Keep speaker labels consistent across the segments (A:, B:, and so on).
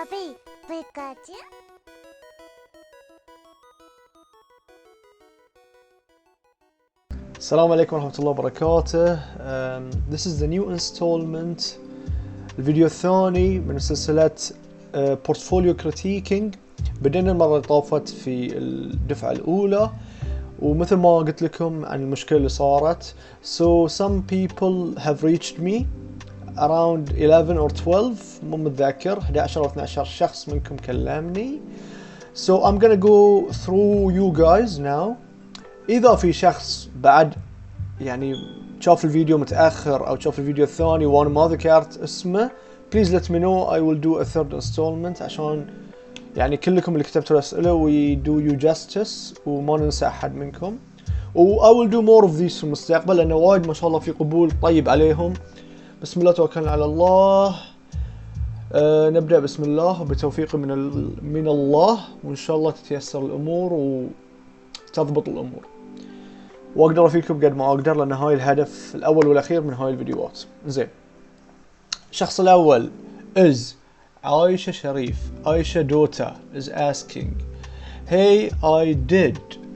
A: Bobby, Pikachu.
B: السلام عليكم ورحمة الله وبركاته. This is the new installment، الفيديو الثاني من سلسلة بورتفوليو كريتيكينج. بدينا المرة اللي طافت في الدفعة الأولى، ومثل ما قلت لكم عن المشكلة اللي صارت. So some people have reached me around 11 or 12، مو متذكر، 11 أو 12 شخص منكم كلمني. So I'm gonna go through you guys now. إذا في شخص بعد يعني شاف الفيديو متأخر أو شاف الفيديو الثاني وأنا ما ذكرت اسمه، please let me know. I will do a third installment عشان يعني كلكم اللي كتبتوا الأسئلة we do you justice وما ننسى أحد منكم. و I will do more of these في المستقبل لأنه وايد ما شاء الله في قبول طيب عليهم. بسم الله توكلنا على الله. نبدأ بسم الله وبتوفيق من الله، وإن شاء الله تتيسر الأمور وتضبط الأمور، واقدر افيدكم قد ما اقدر، لان هاي الهدف الاول والاخير من هاي الفيديوهات. زين، الشخص الاول is عايشة شريف. عايشة دوتا is asking, hey,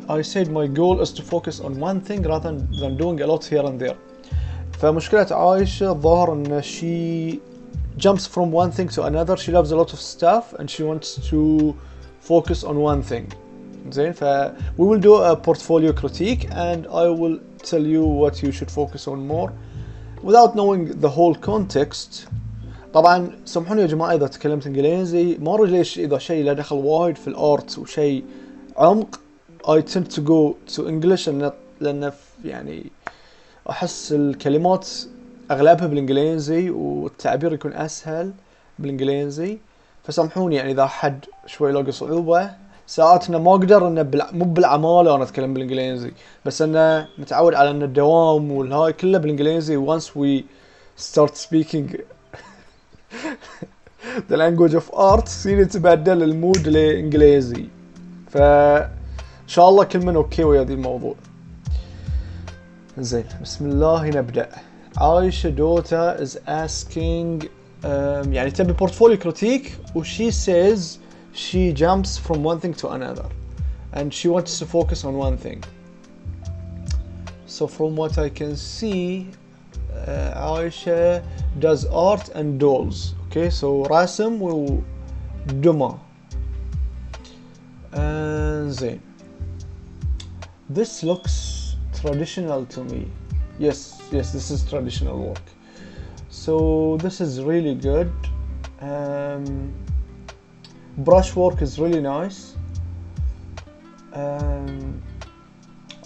B: I said my goal is to focus on one thing rather than doing a lot here and there. فمشكلة عايشة الظاهر ان she jumps from one thing to another. She loves a lot of stuff and she wants to focus on one thing. زين، we will do a portfolio critique and I will tell you what you should focus on more without knowing the whole context. طبعا سامحوني يا جماعة إذا تكلمت إنجليزي، ما أدري ليش إذا شيء له دخل وايد في الآرت وشيء عمق I tend to go to English، لأن يعني أحس الكلمات أغلبها بالإنجليزي والتعبير يكون أسهل بالإنجليزي. فسامحوني يعني إذا حد شوي لاقي صعوبة. ساعات انا ما اقدر انه مو بالعماله انا اتكلم بالانجليزي، بس انا متعود على ان الدوام والهاي كله بالانجليزي. once we start speaking the language of art يصير يتبدل المود لانجليزي. فان شاء الله كل من اوكي ويا ذي الموضوع. زين، بسم الله نبدا. عايشة دوتا is asking يعني تبي بورتفوليو كريتيك، وشي says she jumps from one thing to another and she wants to focus on one thing. So from what I can see, Aisha does art and dolls. Okay, so رسم ودمى. زين. This looks traditional to me. Yes, this is traditional work. So this is really good. Brushwork is really nice.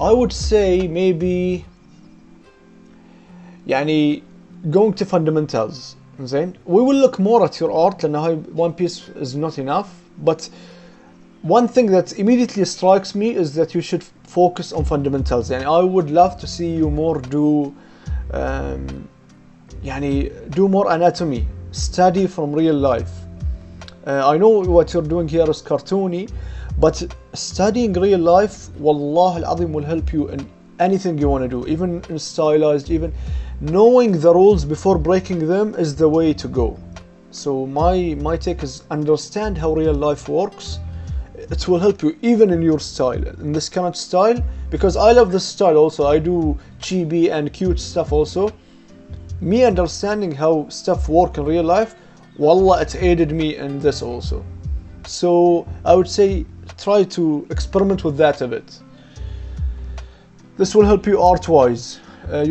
B: I would say maybe يعني going to fundamentals. زين, we will look more at your art لأن هاي one piece is not enough, but one thing that immediately strikes me is that you should focus on fundamentals. يعني I would love to see you more do يعني do more anatomy, study from real life. I know what you're doing here is cartoony, but studying real life, والله العظيم, will help you in anything you want to do, even in stylized, even knowing the rules before breaking them is the way to go. So my take is understand how real life works. It will help you even in your style, in this current style, because I love this style also. I do chibi and cute stuff also. Me understanding how stuff work in real life, wallah, it aided me in this also. So I would say try to experiment with that a bit. This will help you art wise.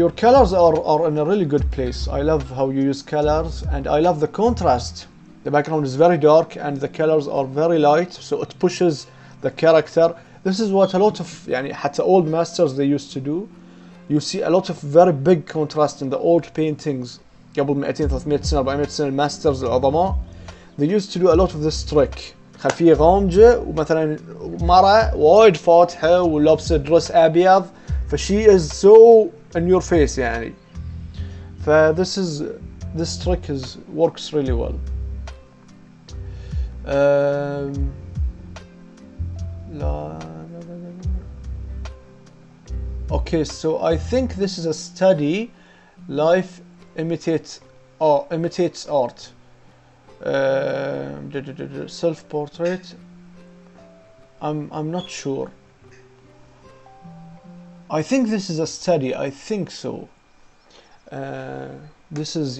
B: Your colors are in a really good place. I love how you use colors and I love the contrast. The background is very dark and the colors are very light, so it pushes the character. This is what a lot of يعني حتى old masters they used to do. You see a lot of very big contrast in the old paintings. قبل 200 300 سنة 400 سنة الماسترز العظماء they used to do a lot of this trick. خلفية غامجة ومثلا مرة وايد فاتحة ولابسة درس أبيض، فشي is so in your face يعني. this trick works really well. Okay, so I think this is a study. Life imitates art. self-portrait. I'm not sure. I think this is a study. I think so. This is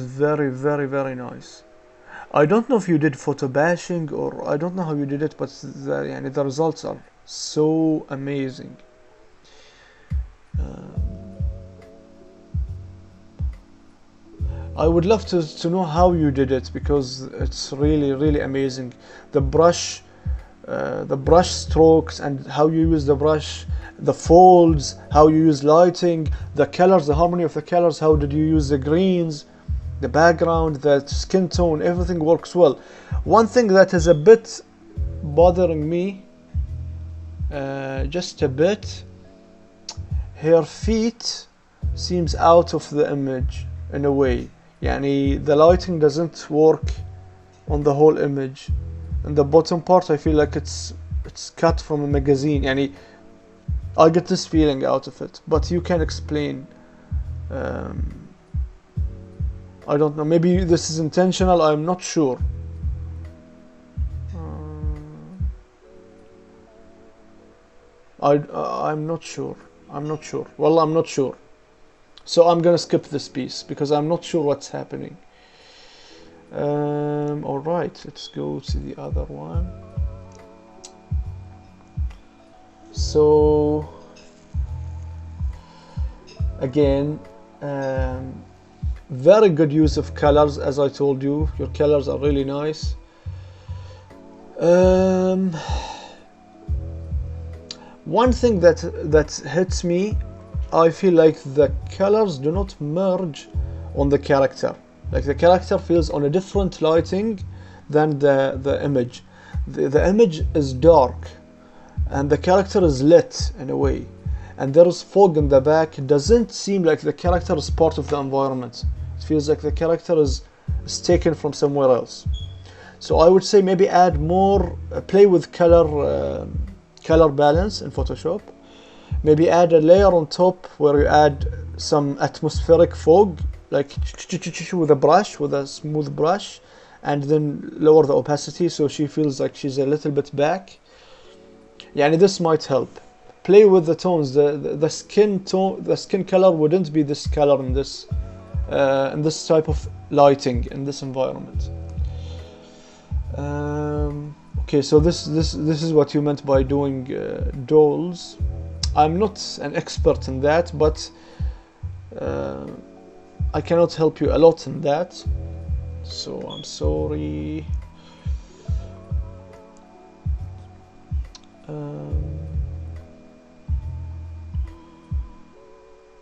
B: very, very, very nice. I don't know if you did photo bashing, or I don't know how you did it, but the results are so amazing. I would love to know how you did it, because it's really, really amazing. The brush strokes, and how you use the brush, the folds, how you use lighting, the colors, the harmony of the colors, how did you use the greens, the background, the skin tone, everything works well. One thing that is a bit bothering me, just a bit, her feet seems out of the image in a way. The lighting doesn't work on the whole image. And the bottom part, I feel like it's cut from a magazine. I get this feeling out of it, but you can explain. I don't know, maybe this is intentional, I'm not sure. I'm not sure. Well, I'm not sure. So I'm gonna skip this piece because I'm not sure what's happening. All right, let's go to the other one. So again, very good use of colors. As I told you, your colors are really nice. One thing that hits me, I feel like the colors do not merge on the character. Like the character feels on a different lighting than the image. The image is dark and the character is lit in a way, and there is fog in the back. It doesn't seem like the character is part of the environment. It feels like the character is taken from somewhere else. So I would say maybe add more, play with color balance in Photoshop. Maybe add a layer on top where you add some atmospheric fog, like with a brush, with a smooth brush, and then lower the opacity so she feels like she's a little bit back. This might help. Play with the tones. The skin tone, the skin color wouldn't be this color in this type of lighting in this environment. Okay, so this is what you meant by doing dolls. I'm not an expert in that, but I cannot help you a lot in that, so I'm sorry.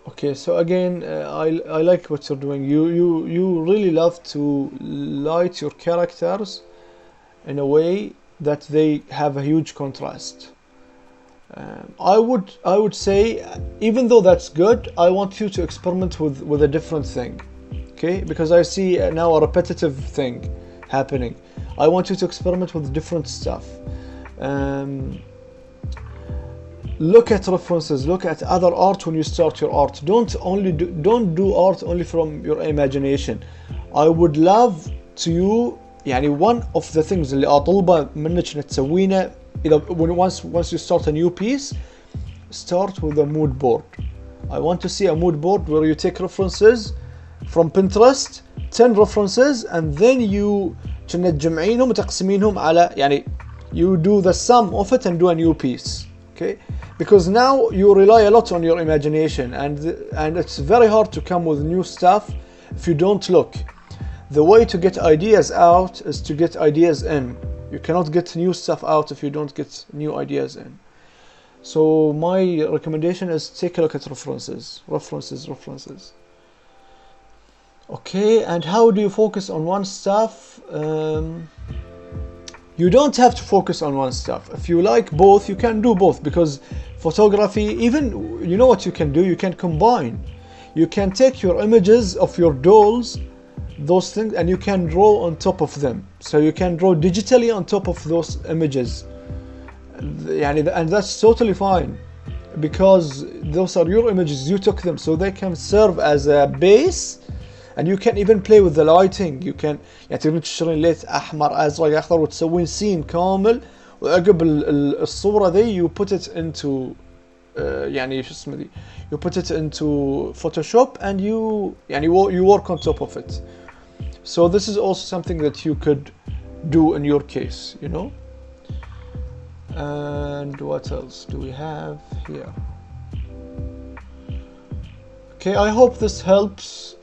B: Okay, so again, I like what you're doing. You really love to light your characters in a way that they have a huge contrast. I would say, even though that's good, I want you to experiment with a different thing, okay? Because I see now a repetitive thing happening. I want you to experiment with different stuff. Look at references, look at other art when you start your art. Don't do art only from your imagination. I would love to one of the things اللي أطلبه منك إنك تسوينه once you start a new piece, start with a mood board. I want to see a mood board where you take references from Pinterest, 10 references, and then you تجمعينهم وتقسمينهم على you do the sum of it and do a new piece. Okay, because now you rely a lot on your imagination, and it's very hard to come with new stuff if you don't look. The way to get ideas out is to get ideas in. You cannot get new stuff out if you don't get new ideas in. So my recommendation is take a look at references. Okay, and how do you focus on one stuff? You don't have to focus on one stuff. If you like both, you can do both, because photography, even, you know what you can do? You can combine. You can take your images of your dolls, those things, and you can draw on top of them. So you can draw digitally on top of those images. And that's totally fine, because those are your images, you took them, so they can serve as a base, and you can even play with the lighting. You can يعني تقدرون تشترين ليت احمر ازرق اخضر وتسوين سين كامل، وعقب الصورة ذي you put it into يعني شو اسمه ذي you put it into Photoshop and you يعني you work on top of it. So this is also something that you could do in your case, you know. And what else do we have here? Okay, I hope this helps.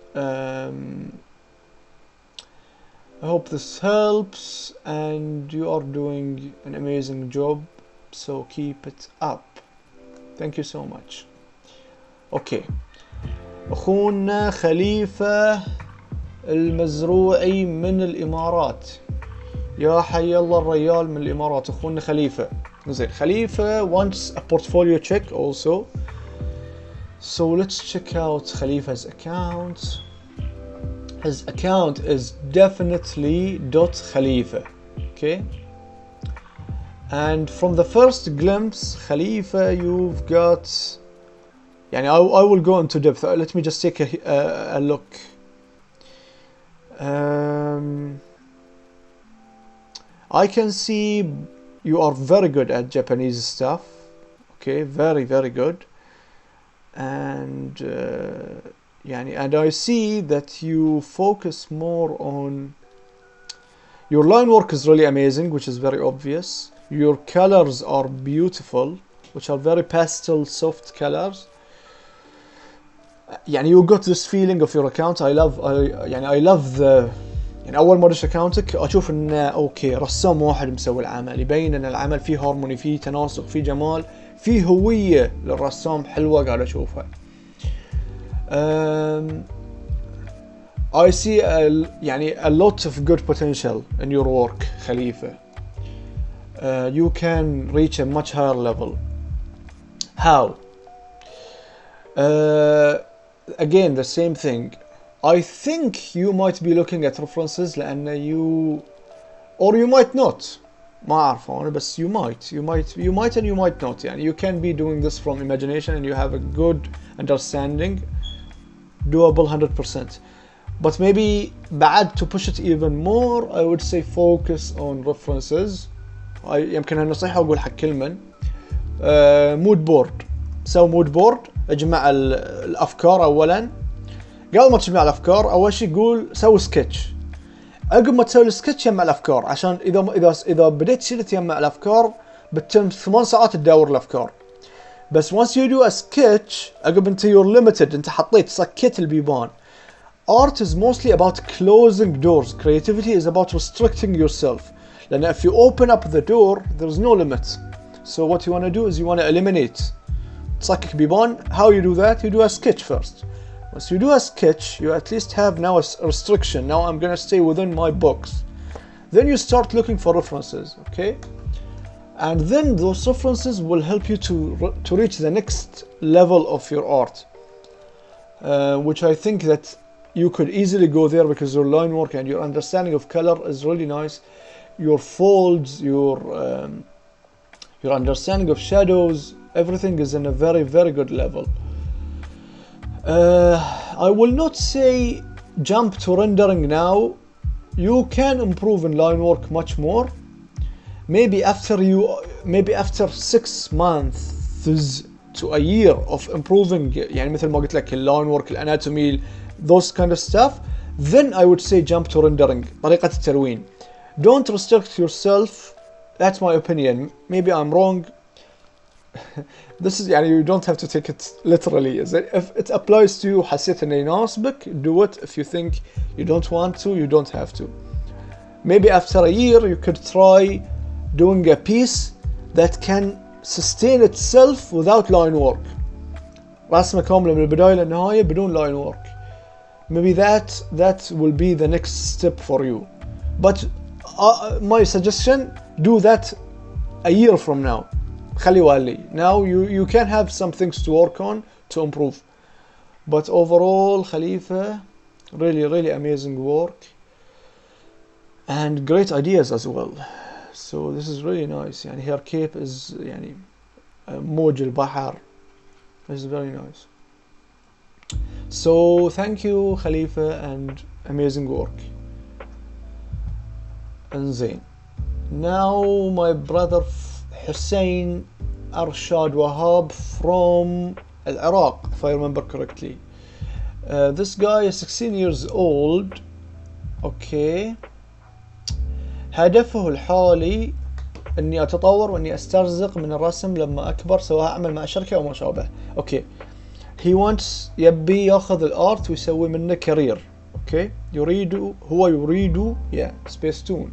B: I hope this helps, and you are doing an amazing job, so keep it up. Thank you so much. Okay, أخونا خليفة المزروعي من الإمارات. يا حي الله الريال من الإمارات أخونا خليفة. زين، خليفة wants a portfolio check also. So let's check out Khalifa's account. His account is definitely .khalifa. Okay. And from the first glimpse, Khalifa, you've got. يعني I will go into depth. Let me just take a look. I can see you are very good at Japanese stuff. Okay, very, very good. And and I see that you focus more on your line work is really amazing, which is very obvious. Your colors are beautiful, which are very pastel soft colors. يعني you got this feeling of your account. I love the يعني اول ما ادش اكاونتك اشوف انه اوكي رسام واحد مسوي العمل، يبين ان العمل فيه هارموني، فيه تناسق، فيه جمال، فيه هوية للرسام حلوة قاعد اشوفها. I see a lot of good potential in your work Khalifa. You can reach a much higher level. How? Again, the same thing. I think you might be looking at references لأن or you might not. ما أعرف أنا بس you might and you might not. يعني you can be doing this from imagination and you have a good understanding, doable 100%. But maybe بعد to push it even more, I would say focus on references. يمكن هالنصيحة أقول حق كل من. mood board. سوي mood board. اجمع الأفكار أولاً. قبل ما تجمع الأفكار أول شيء قول سوي سكتش. عقب ما تسوي السكتش يجمع الأفكار، عشان إذا بديت تشيل تجمع الأفكار بتتم 8 ساعات تدور الأفكار. بس once you do a sketch عقب أنت you're limited، أنت حطيت سكيت البيبان. Art is mostly about closing doors. Creativity is about restricting yourself. لأن if you open up the door, there's no limit. So what you want to do is you want to eliminate. تسكك بيبان. How you do that? You do a sketch first. Once you do a sketch, you at least have now a restriction. Now I'm gonna stay within my box. Then you start looking for references, okay? And then those references will help you to reach the next level of your art, which I think that you could easily go there because your line work and your understanding of color is really nice. Your folds, your understanding of shadows, everything is in a very, very good level. I will not say jump to rendering now. You can improve in line work much more. Maybe after 6 months to a year of improving يعني مثل ما قلت لك اللاين work, الاناتومي, those kind of stuff, then I would say jump to rendering. طريقة التلوين. Don't restrict yourself. That's my opinion. Maybe I'm wrong. This is يعني you don't have to take it literally. If it applies to you حسيت إنه يناسبك, do it. If you think you don't want to, you don't have to. Maybe after a year you could try doing a piece that can sustain itself without line work. رسمة كاملة من البداية للنهاية بدون line work. Maybe that will be the next step for you. But my suggestion, do that a year from now. خلي والي. Now you can have some things to work on to improve. But overall, Khalifa, really amazing work and great ideas as well. So this is really nice. يعني her cape is يعني موج البحر. This is very nice. So thank you Khalifa and amazing work. انزين. Now my brother Hussein Arshad Wahab from Iraq, if I remember correctly. This guy is 16 years old. Okay. هدفه الحالي اني اتطور واني استرزق من الرسم لما اكبر، سواء اعمل مع شركة او ما شابه. اوكي. He wants يبي ياخذ الارت ويسوي منه كارير. اوكي. هو يريد سبيس تون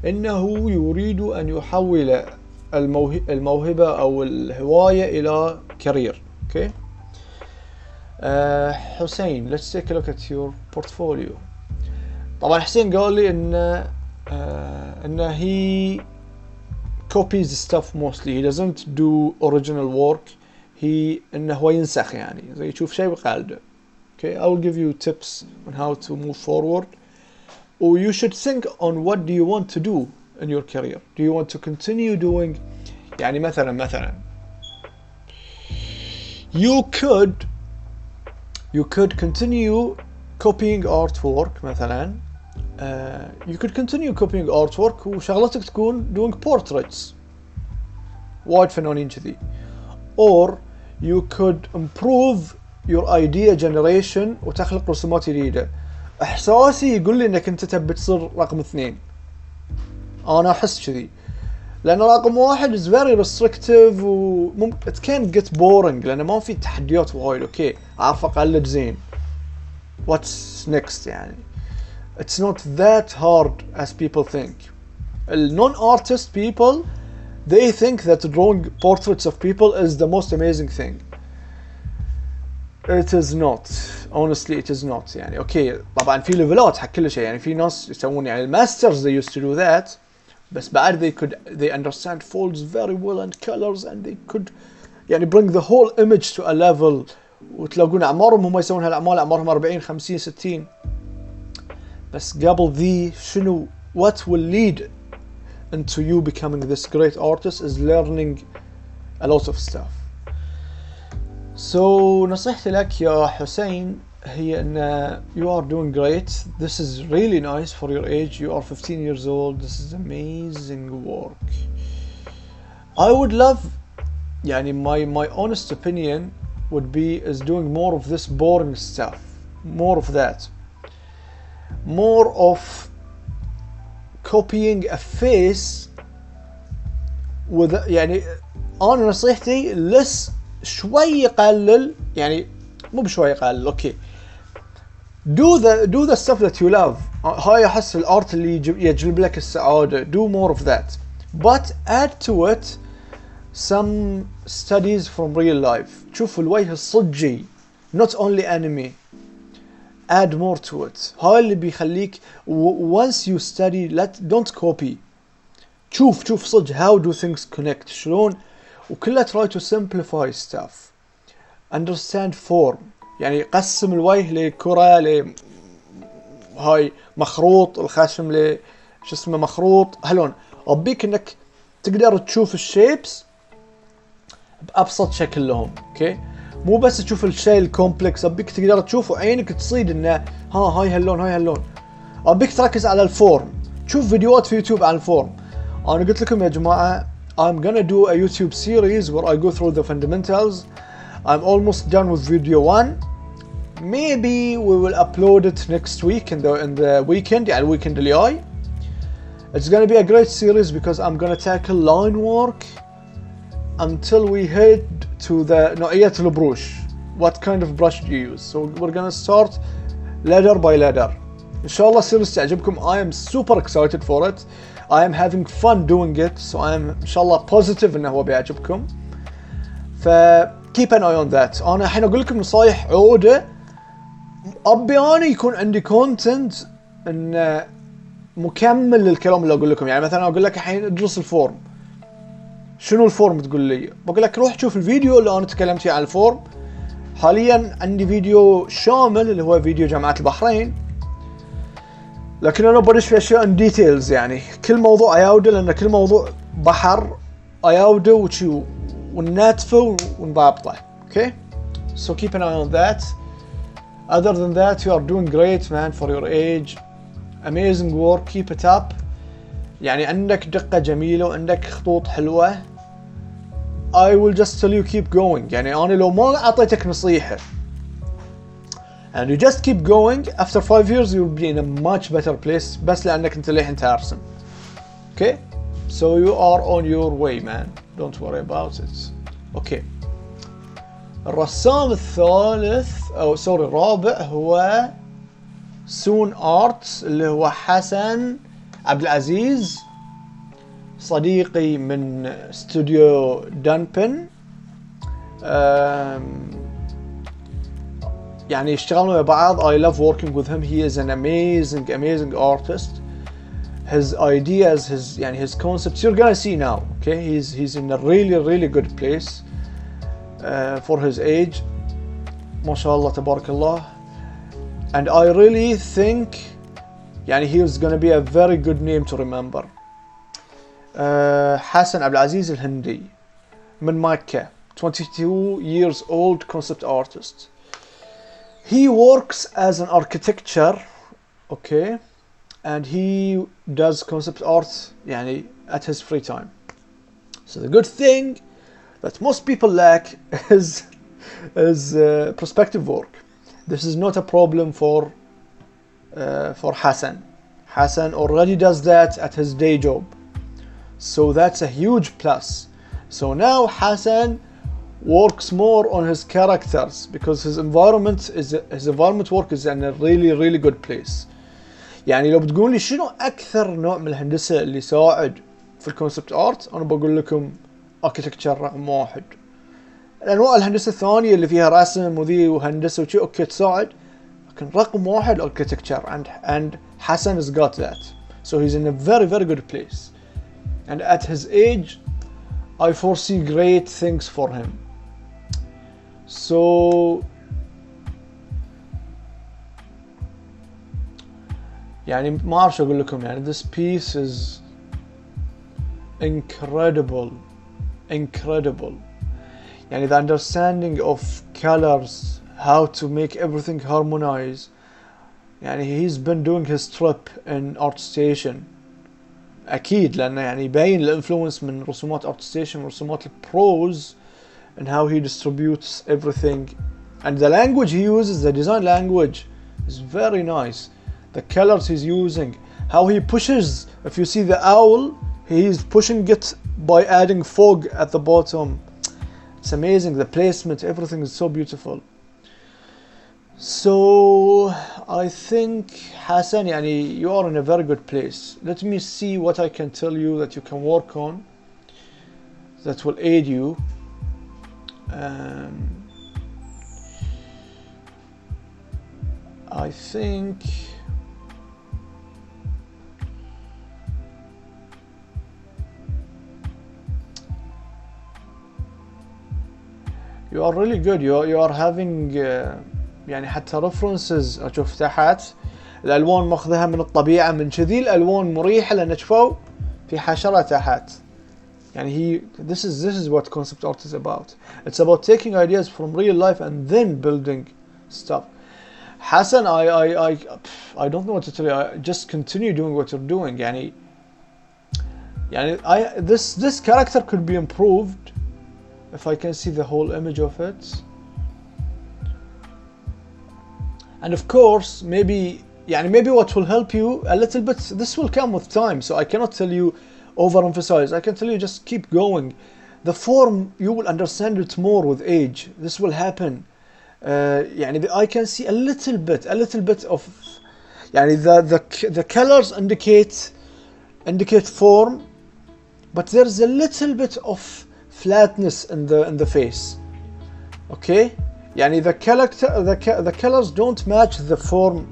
B: انه يريد ان يحول الموهبة او الهواية الى كارير. اوكي. حسين let's take a look at your portfolio. طبعا حسين قال لي ان he copies stuff mostly, he doesn't do original work, انه هو ينسخ يعني زي يشوف شيء ويقلده. Okay, I will give you tips on how to move forward. Or you should think on what do you want to do in your career. Do you want to continue doing يعني مثلا you could continue copying artwork مثلا. You could continue copying artwork وشغلتك تكون doing portraits وايد فنانين كذي. Or you could improve your idea generation وتخلق رسومات جديدة. احساسي يقول لي انك انت تبي تصير رقم 2. انا احس كذي لان رقم 1 is very restrictive و it can get boring لان ما في تحديات وايد. اوكي عارف اقلد زين. What's next يعني. It's not that hard as people think. Non-artist people, they think that drawing portraits of people is the most amazing thing. It is not. Honestly, it is not. يعني اوكي طبعا في ليفلات حق كل شيء يعني في ناس يسوون يعني الماسترز they used to do that بس بعد they understand folds very well and colors and they could يعني bring the whole image to a level. وتلاقون اعمارهم هم يسوون هالاعمال اعمارهم 40 50 60 بس قبل ذي شنو what will lead into you becoming this great artist is learning a lot of stuff. So نصيحتي لك يا حسين هي ان you are doing great. This is really nice for your age. You are 15 years old. This is amazing work. I would love يعني my honest opinion would be is doing more of this boring stuff, more of that, more of copying a face with يعني انا نصيحتي less شوي قلل يعني مو بشوي قلل. اوكي do the stuff that you love. هاي احس الارت اللي يجلب لك السعادة. do more of that but add to it some studies from real life. شوف الوجه الصجي not only anime. add more to it. هاي اللي بيخليك once you study don't copy. شوف صج how do things connect شلون وكلها try to simplify stuff. understand form يعني قسم الوجه لكرة هاي مخروط الخشم شو اسمه مخروط هلون. أبيك انك تقدر تشوف الشيبس بأبسط شكل لهم. اوكي مو بس تشوف الشيء الكومبلكس. أبيك تقدر تشوف وعينك تصيد انه هاي هاللون. أبيك تركز على الفورم. تشوف فيديوهات في يوتيوب عن الفورم. أنا قلت لكم يا جماعة I'm gonna do a YouTube series where I go through the fundamentals. I'm almost done with video 1. Maybe we will upload it next week in the weekend يعني الويكند الجاي. It's gonna be a great series because I'm gonna tackle line work until we head to the نوعية البروش. What kind of brush do you use? So we're gonna start ladder by ladder. إن شاء الله series تعجبكم. I am super excited for it. I am having fun doing it. So I am إن شاء الله positive إنه هو بيعجبكم. keep an eye on that. أنا الحين أقول لكم نصايح عودة. أبي أنا يكون عندي content إن مكمل للكلام اللي أقول لكم. يعني مثلا أقول لك الحين ادرس الفورم. شنو الفورم تقول لي؟ بقول لك روح شوف الفيديو اللي أنا تكلمت فيه عن الفورم. حاليا عندي فيديو شامل اللي هو فيديو جامعة البحرين. لكن أنا بدش في أشياء in details يعني كل موضوع أياوده لأن كل موضوع بحر أياوده وشي وناتفه ونضابطه. Okay? So keep an eye on that. other than that you are doing great man for your age. Amazing work, keep it up. يعني عندك دقة جميلة وعندك خطوط حلوة. I will just tell you keep going. يعني أنا لو ما أعطيتك نصيحة and you just keep going, after 5 years you'll be in a much better place بس لأنك أنت للحين ترسم. Okay, so you are on your way man, don't worry about it. Okay, الرسام الثالث أو سوري الرابع هو سون آرتس اللي هو حسن عبد العزيز، صديقي من استوديو دانبن. يعني اشتغلنا مع بعض. I love working with him. He is an amazing artist. His ideas, his concepts, you're gonna see now. Okay, he's in a really good place for his age. ما شاء الله تبارك الله. And I really think يعني he is gonna be a very good name to remember. حسن عبد العزيز الهندي من مكة, 22 years old, concept artist. He works as an architecture, okay, and he does concept art يعني at his free time. So the good thing that most people lack is perspective work. This is not a problem for Hassan. Hassan already does that at his day job, so that's a huge plus. So now Hassan works more on his characters because his environment work is in a really good place. يعني لو بتقول لي شنو اكثر نوع من الهندسه اللي يساعد في الكونسبت ارت، انا بقول لكم اركتكتشر رقم 1. الانواع الهندسه الثانيه اللي فيها رسم وذي وهندسه وشي اوكي تساعد، لكن رقم 1 architecture, and Hassan has got that. So he's in a very good place, and at his age I foresee great things for him. So يعني ما اعرف شو اقول لكم. يعني this piece is incredible. يعني the understanding of colors, how to make everything harmonize. يعني he's been doing his trip in ArtStation اكيد، لانه يعني يبين الانفلونس من رسومات ArtStation ورسومات البروز and how he distributes everything, and the language he uses, the design language, is very nice. The colors he's using, how he pushes, if you see the owl, he's pushing it by adding fog at the bottom. It's amazing, the placement, everything is so beautiful. So I think Hassan, yani, you are in a very good place. Let me see what I can tell you that you can work on that will aid you. I think you are really good. You are having يعني حتى references اشوف تحت الالوان ماخذها من الطبيعه، من كذي الالوان مريحه لان شوفوا في حشره تحت. يعني this is what concept art is about. It's about taking ideas from real life and then building stuff. Hassan, I don't know what to tell you. I just continue doing what you're doing. يعني this character could be improved if I can see the whole image of it. And of course, maybe what will help you a little bit, this will come with time, so I cannot tell you overemphasize. I can tell you just keep going. The form, you will understand it more with age. This will happen. I can see a little bit of the colors indicate form, but there's a little bit of flatness in the face. Okay, the colors don't match the form.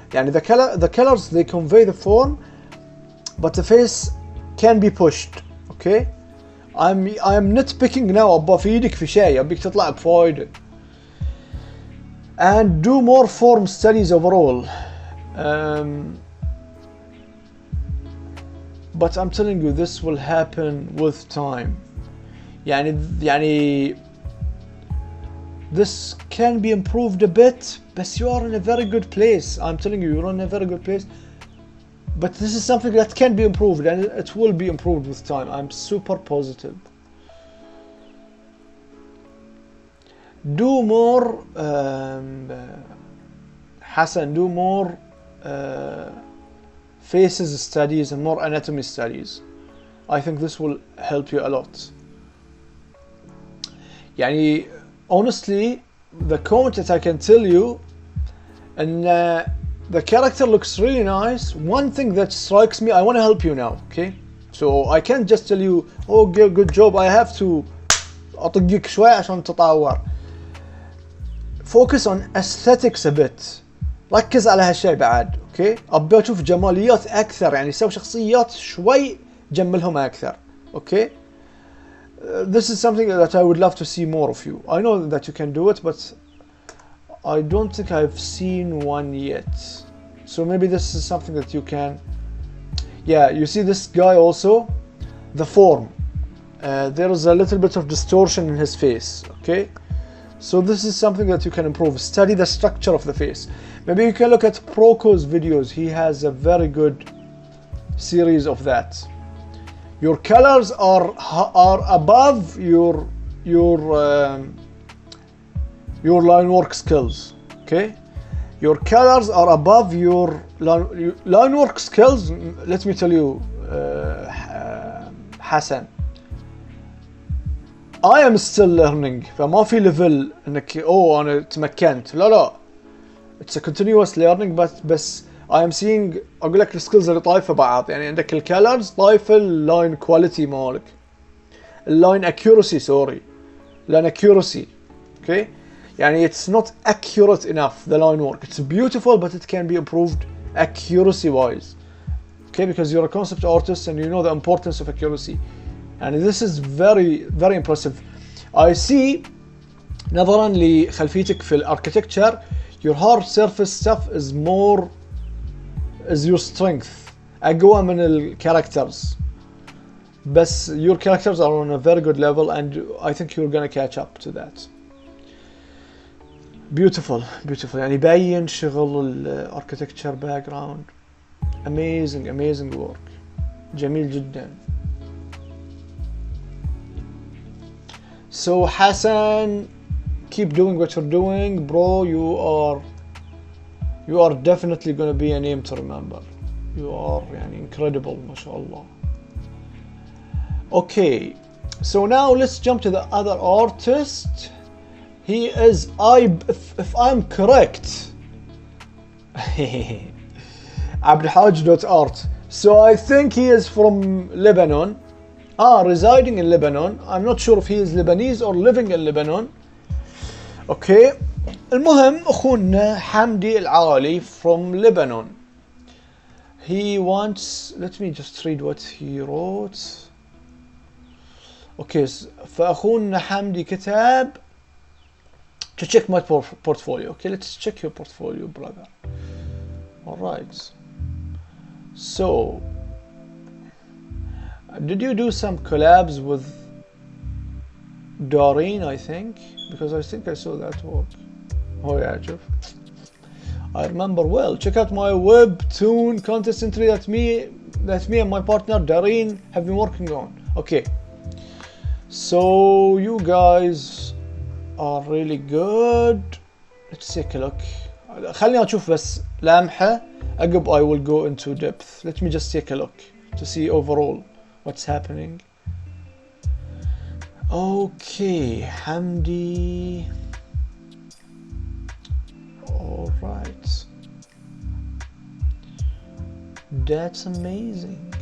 B: The colors they convey the form, but the face can be pushed. Okay, I'm nitpicking now. أبغى أفيدك في شيء، أبيك تطلع بفايدة. And do more form studies overall. But I'm telling you, this will happen with time. يعني this can be improved a bit, but you are in a very good place. I'm telling you, you're in a very good place. But this is something that can be improved, and it will be improved with time. I'm super positive. Do more, Hassan, do more faces studies and more anatomy studies. I think this will help you a lot. يعني, honestly, the comment that I can tell you, and the character looks really nice. One thing that strikes me, I want to help you now, okay? So I can't just tell you, oh, good job. I have to أطقك شوي عشان تطور. Focus on aesthetics a bit. ركز على هالشيء بعد، اوكي؟ ابي اشوف جماليات اكثر، يعني سوي شخصيات شوي جملهم اكثر، اوكي؟ This is something that I would love to see more of you. I know that you can do it, but I don't think I've seen one yet. So maybe this is something that you can. Yeah, you see this guy also, the form. There is a little bit of distortion in his face, okay? So this is something that you can improve. Study the structure of the face. Maybe you can look at Proko's videos. He has a very good series of that. Your colors are above your line work skills, okay? Your colors are above your line work skills. Let me tell you, Hassan, I am still learning. فما في level انك انا تمكنت. لا it's a continuous learning, بس I am seeing. اقول لك السكيلز اللي طايفه بعض، يعني عندك الكالرز طايفه اللاين كواليتي مالك، اللاين accuracy سوري، لاين accuracy، okay? يعني it's not accurate enough, the line work. It's beautiful, but it can be improved accuracy wise, okay? Because you're a concept artist and you know the importance of accuracy, and this is very very impressive. I see نظرا لخلفيتك في الاركتكتشر, your hard surface stuff is more is your strength, أقوى من الكاركترز, بس your characters are on a very good level, and I think you're gonna catch up to that. Beautiful, beautiful. يعني باين شغل الاركتكتشر باك جراوند. amazing work. جميل جدا. So Hassan, keep doing what you're doing, bro. You are definitely gonna be a name to remember. You are يعني incredible, ما شاء الله. Okay, so now let's jump to the other artist. He is, if I'm correct, abdhaj.art. So I think he is from Lebanon. Residing in Lebanon. I'm not sure if he is Lebanese or living in Lebanon. Okay. المهم أخونا حمدي العالي from Lebanon. He wants, let me just read what he wrote. Okay, فأخونا حمدي كتب to check my portfolio. Okay, let's check your portfolio, brother. All right. So, did you do some collabs with Doreen, I think? Because I think I saw that work. Oh yeah, Jeff. I remember well. Check out my webtoon contest entry that me and my partner Doreen have been working on. Okay. So you guys are really good. Let's take a look. خلينا نشوف بس لمحة عقب I will go into depth. Let me just take a look to see overall what's happening. Okay, Hamdi. All right. That's amazing.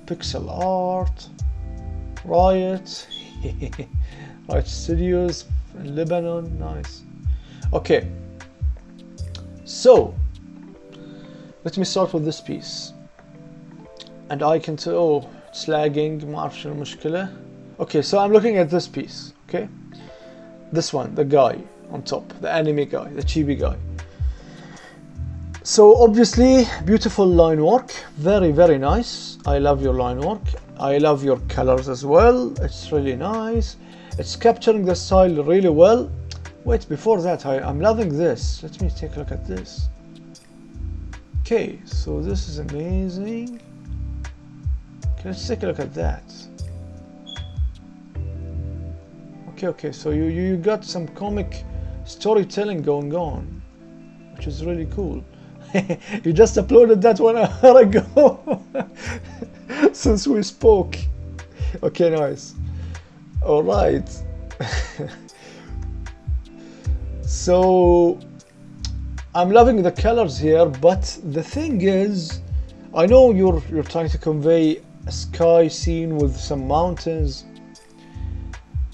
B: Pixel art. Riot. Riot Studios in Lebanon. Nice. Okay. So, let me start with this piece. And I can tell, oh, it's lagging, ما أعرف شنو المشكلة. Okay, so I'm looking at this piece, okay? This one, the guy on top, the anime guy, the chibi guy. So obviously, beautiful line work, very, very nice. I love your line work. I love your colors as well. It's really nice. It's capturing the style really well. Wait, before that, I'm loving this. Let me take a look at this. Okay, so this is amazing. Okay, let's take a look at that. Okay, so you got some comic storytelling going on, which is really cool. You just uploaded that 1 hour ago since we spoke. Okay, nice. All right. So I'm loving the colors here, but the thing is, I know you're trying to convey a sky scene with some mountains.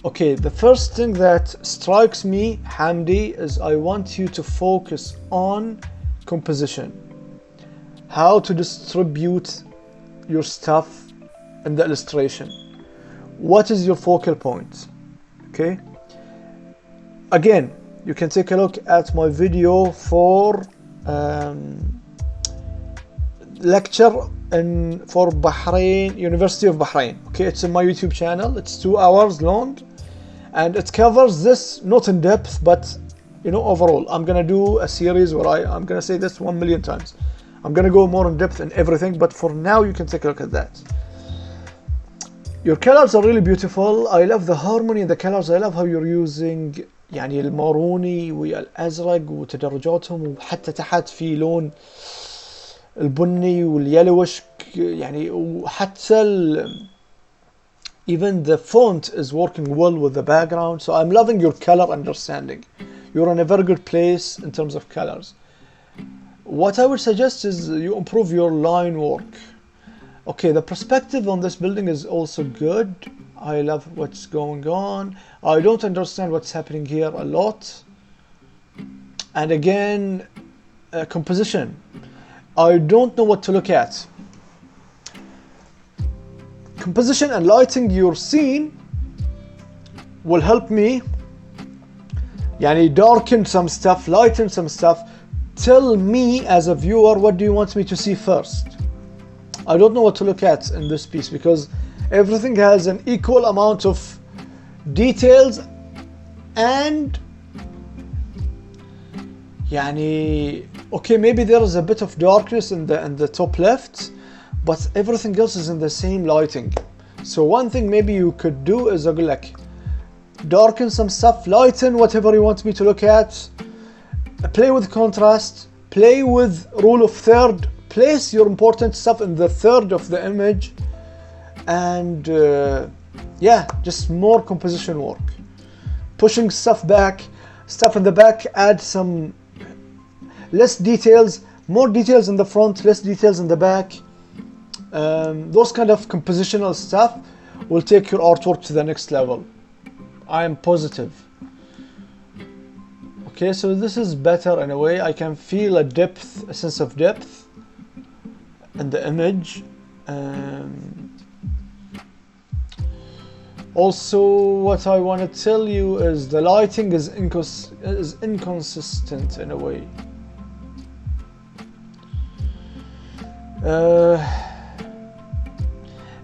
B: Okay, the first thing that strikes me, Hamdi, is I want you to focus on composition. How to distribute your stuff in the illustration. What is your focal point? Okay. Again, you can take a look at my video for lecture for Bahrain, University of Bahrain. Okay, it's in my YouTube channel. It's 2 hours long, and it covers this not in depth, but you know, overall. I'm gonna do a series where I'm gonna say this 1 million times. I'm gonna go more in depth in everything, but for now you can take a look at that. Your colors are really beautiful. I love the harmony in the colors. I love how you're using يعني الماروني والازرق وتدرجاتهم، وحتى تحت في لون البني واليلوش يعني، وحتى even the font is working well with the background. So I'm loving your color understanding. You're in a very good place in terms of colors. What I would suggest is you improve your line work. Okay, the perspective on this building is also good. I love what's going on. I don't understand what's happening here a lot. And again, composition. I don't know what to look at. Composition and lighting your scene will help me يعني darken some stuff, lighten some stuff. Tell me as a viewer, what do you want me to see first? I don't know what to look at in this piece because everything has an equal amount of details and يعني okay, maybe there is a bit of darkness in the top left, but everything else is in the same lighting. So one thing maybe you could do is أقول لك darken some stuff, lighten whatever you want me to look at, play with contrast, play with rule of third, place your important stuff in the third of the image, and yeah, just more composition work. Pushing stuff back, stuff in the back, add some less details, more details in the front, less details in the back. Those kind of compositional stuff will take your artwork to the next level. I am positive. Okay, so this is better in a way. I can feel a depth, a sense of depth in the image. Also, what I want to tell you is the lighting is inconsistent in a way.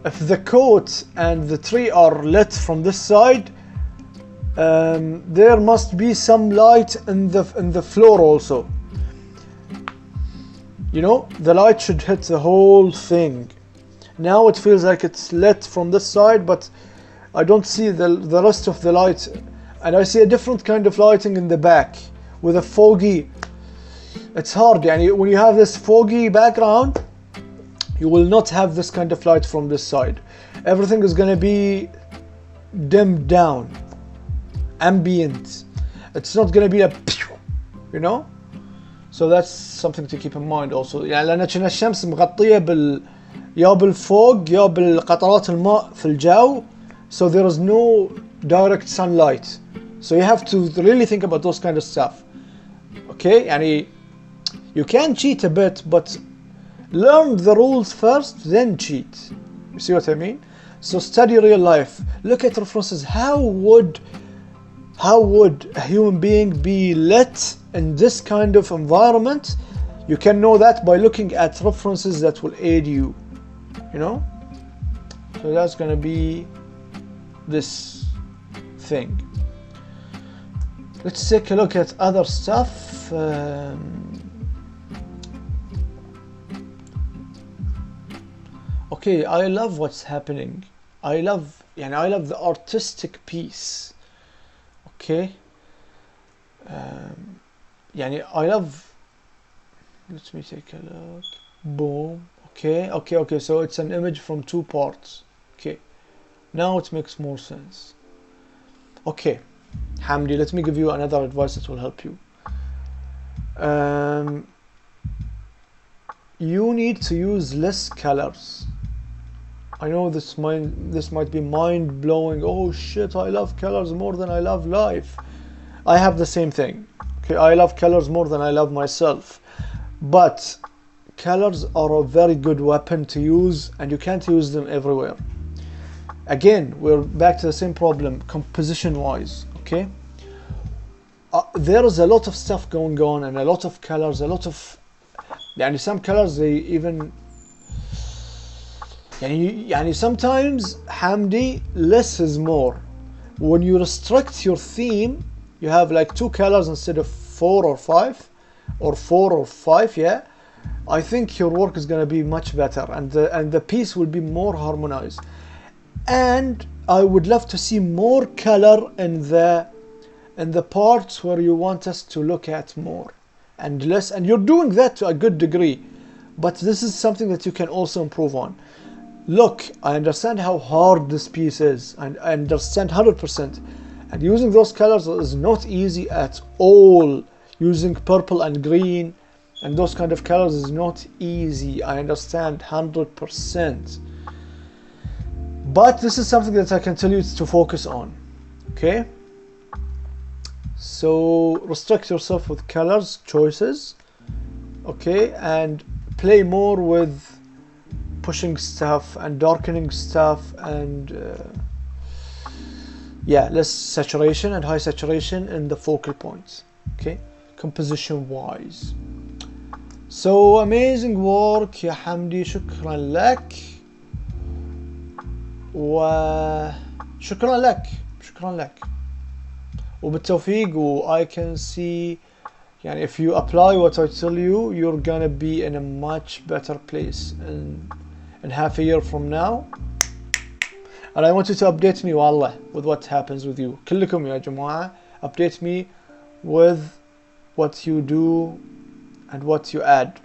B: If the coat and the tree are lit from this side, there must be some light in the floor also. You know, the light should hit the whole thing. Now it feels like it's lit from this side, but I don't see the rest of the light, and I see a different kind of lighting in the back with a foggy. It's hard, يعني when you have this foggy background, you will not have this kind of light from this side. Everything is going to be dimmed down, ambient. It's not going to be a, you know. So that's something to keep in mind also. يعني لأن كنا الشمس مغطية يا بالفوق يا بالقطرات الماء في الجو. So there is no direct sunlight. So you have to really think about those kind of stuff. Okay, يعني you can cheat a bit, but learn the rules first, then cheat. You see what I mean? So study real life. Look at references. How would a human being be lit in this kind of environment? You can know that by looking at references that will aid you. You know? So that's gonna be this thing. Let's take a look at other stuff. Okay, I love what's happening. I love the artistic piece. Okay. I love. Let me take a look. Boom. Okay. So it's an image from 2 parts. Okay. Now it makes more sense. Okay, Hamdi, let me give you another advice that will help you. You need to use less colors. I know this might be mind-blowing. Oh shit, I love colors more than I love life. I have the same thing. Okay, I love colors more than I love myself. But colors are a very good weapon to use, and you can't use them everywhere. Again, we're back to the same problem, composition wise. Okay, there is a lot of stuff going on, and a lot of colors, a lot of some colors they even sometimes, Hamdi, less is more. When you restrict your theme, you have like 2 colors instead of 4 or 5, or 4 or 5. Yeah, I think your work is going to be much better, and the piece will be more harmonized. And I would love to see more color in the parts where you want us to look at more, and less. And you're doing that to a good degree, but this is something that you can also improve on. Look, I understand how hard this piece is, and I understand 100%. And using those colors is not easy at all. Using purple and green and those kind of colors is not easy. I understand 100%. But this is something that I can tell you to focus on. Okay? So restrict yourself with colors choices. Okay? And play more with pushing stuff and darkening stuff, and less saturation and high saturation in the focal points. Okay? Composition wise. So amazing work يا حمدي, شكرا لك. وشكرا لك وبالتوفيق. I can see if you apply what I tell you, you're gonna be in a much better place in half a year from now. And I want you to update me والله with what happens with you. كلكم يا جماعة, update me with what you do and what you add.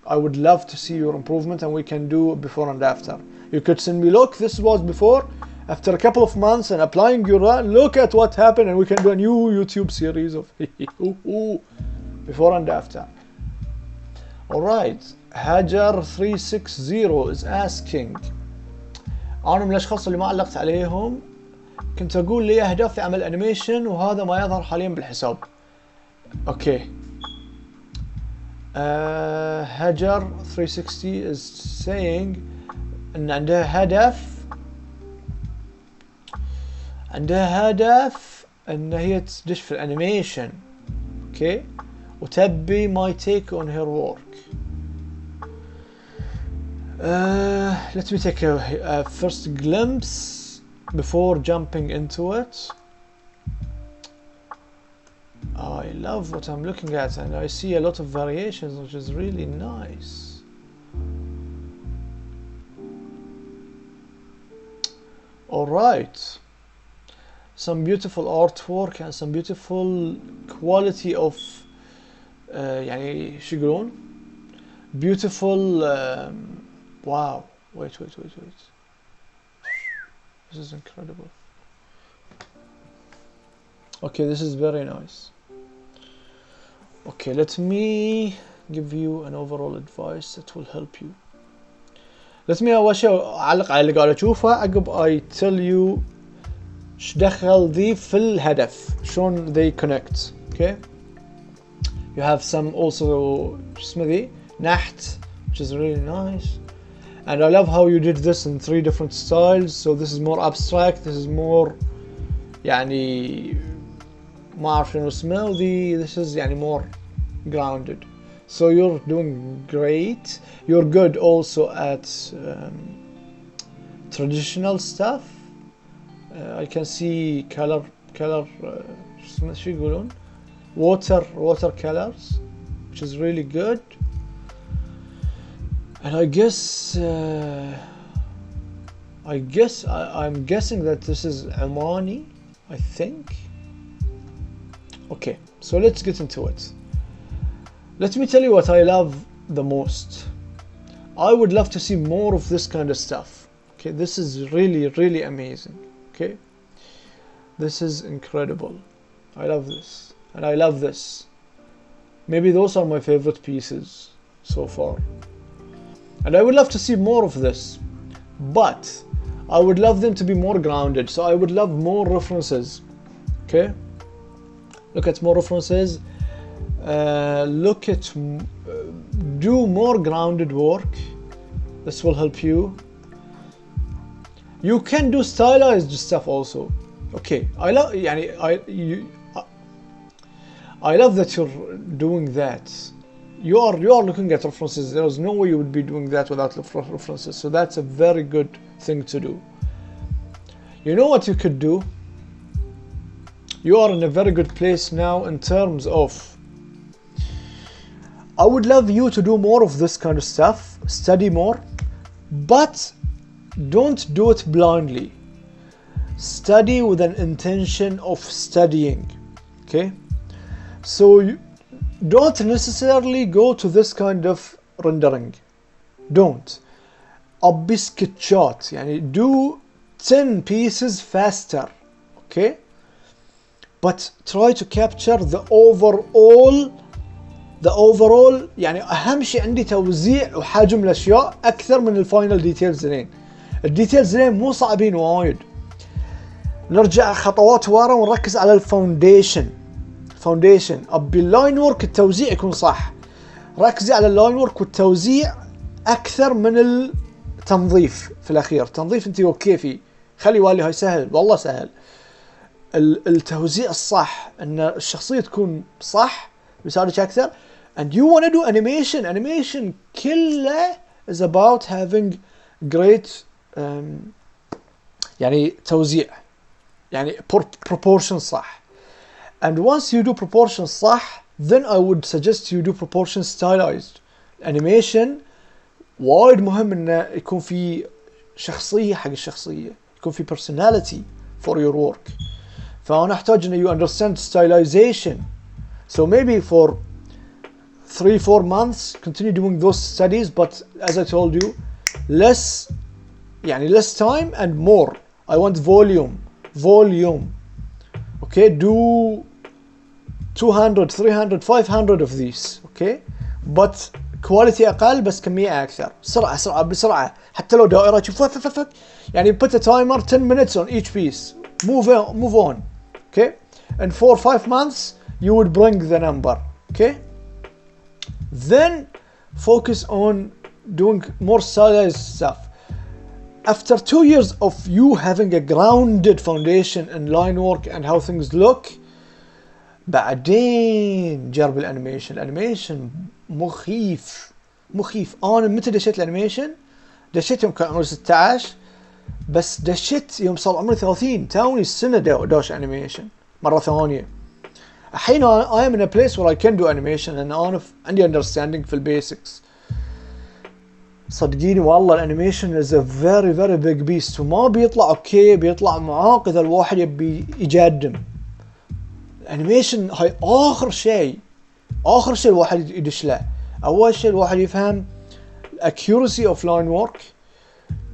B: I would love to see your improvement, and we can do before and after. You could send me, look, this was before, after a couple of months and applying your look at what happened, and we can do a new YouTube series of before and after. Alright, Hajar 360 is asking, أنا من الأشخاص اللي ما علقت عليهم، كنت أقول لي أهداف في عمل أنيميشن وهذا ما يظهر حاليا بالحساب. Okay. Hajar 360 is saying ان عندها هدف ان هي تدش في الانيميشن. اوكي, وتبي my take on her work. Let me take a first glimpse before jumping into it. I love what I'm looking at, and I see a lot of variations, which is really nice. Alright, some beautiful artwork and some beautiful quality of يعني شو يقولون beautiful wow, wait, this is incredible. Okay, this is very nice. Okay, let me give you an overall advice that will help you. Let me أول شيء أعلق على اللي قاعد أشوفه عقب I tell you إيش دخل ذي في الهدف، شلون they connect. Okay, you have some also شو اسمه ذي نحت, which is really nice, and I love how you did this in 3 different styles. So this is more abstract, this is more يعني ما أعرف شنو اسمه, this is يعني more grounded. So you're doing great. You're good also at traditional stuff. I can see color color شو يقولون water colors, which is really good. And I guess I'm guessing that this is Omani, I think. Okay, so let's get into it. Let me tell you what I love the most. I would love to see more of this kind of stuff. Okay, this is really amazing. Okay, this is incredible. I love this, and I love this. Maybe those are my favorite pieces so far. And I would love to see more of this, but I would love them to be more grounded. So I would love more references. Okay, look at more references. Do more grounded work. This will help you. You can do stylized stuff also. Okay, I love that you're doing that. You are looking at references. There is no way you would be doing that without references. So that's a very good thing to do. You know what you could do? You are in a very good place now in terms of, I would love you to do more of this kind of stuff, study more, but don't do it blindly. Study with an intention of studying. Okay, so you don't necessarily go to this kind of rendering. Don't. أبي سكتشات يعني do 10 pieces faster. Okay, but try to capture the overall يعني أهم شيء عندي توزيع وحجم الأشياء أكثر من الفاينل ديتيلز. الديتيلز مو صعبين وايد. نرجع خطوات ورا ونركز على الفاونديشن. أبي اللاين ورك التوزيع يكون صح. ركزي على اللاين ورك والتوزيع أكثر من التنظيف في الأخير. تنظيف أنت أوكي فيه، خلي والي هاي سهل، والله سهل. التوزيع الصح، أن الشخصية تكون صح بيساعدك أكثر. And you want to do animation كله is about having great يعني توزيع، يعني proportion صح. And once you do proportion صح, then I would suggest you do proportion stylized. Animation وايد مهم انه يكون في شخصية حق الشخصية، يكون في personality for your work. فأنا أحتاج إن you understand stylization. So maybe for 3-4 months continue doing those studies, but as I told you, less time and more. I want volume. Okay, do 200 300 500 of these. Okay, but quality أقل بس كمية أكثر. بسرعة حتى لو دائرة تشوف يعني put a timer 10 minutes on each piece. Move on. Okay, in 4 or 5 months you would bring the number. Okay, then focus on doing more stylized stuff. After 2 years of you having a grounded foundation in line work and how things look, بعدين جرب الانيميشن مخيف. انا متى دشيت الانيميشن؟ دشيت يوم كان عمري 16، بس دشيت يوم صار عمري 30. توني السنة داش انيميشن مرة ثانية. الحين I am in a place where I can do animation لأن أنا عندي understanding في البيسكس. صدقيني والله الانيميشن is a very big beast، وما بيطلع اوكي، بيطلع معاق اذا الواحد يبي يجدم. الانيميشن هاي اخر شيء الواحد يدش له. اول شيء الواحد يفهم accuracy of line work،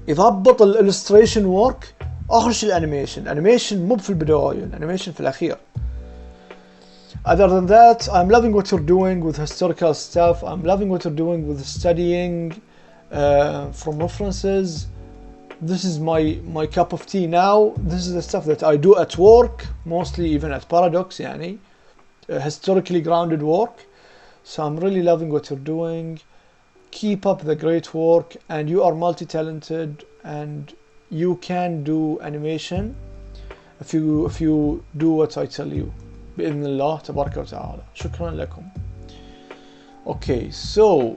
B: يضبط الالستريشن ورك. اخر شيء الانيميشن مو في البداية، الانيميشن في الاخير. Other than that, I'm loving what you're doing with historical stuff. I'm loving what you're doing with studying from references. This is my cup of tea now. This is the stuff that I do at work, mostly even at Paradox, يعني historically grounded work. So I'm really loving what you're doing. Keep up the great work, and you are multi-talented, and you can do animation if you do what I tell you. بإذن الله تبارك وتعالى. شكرا لكم. اوكي سو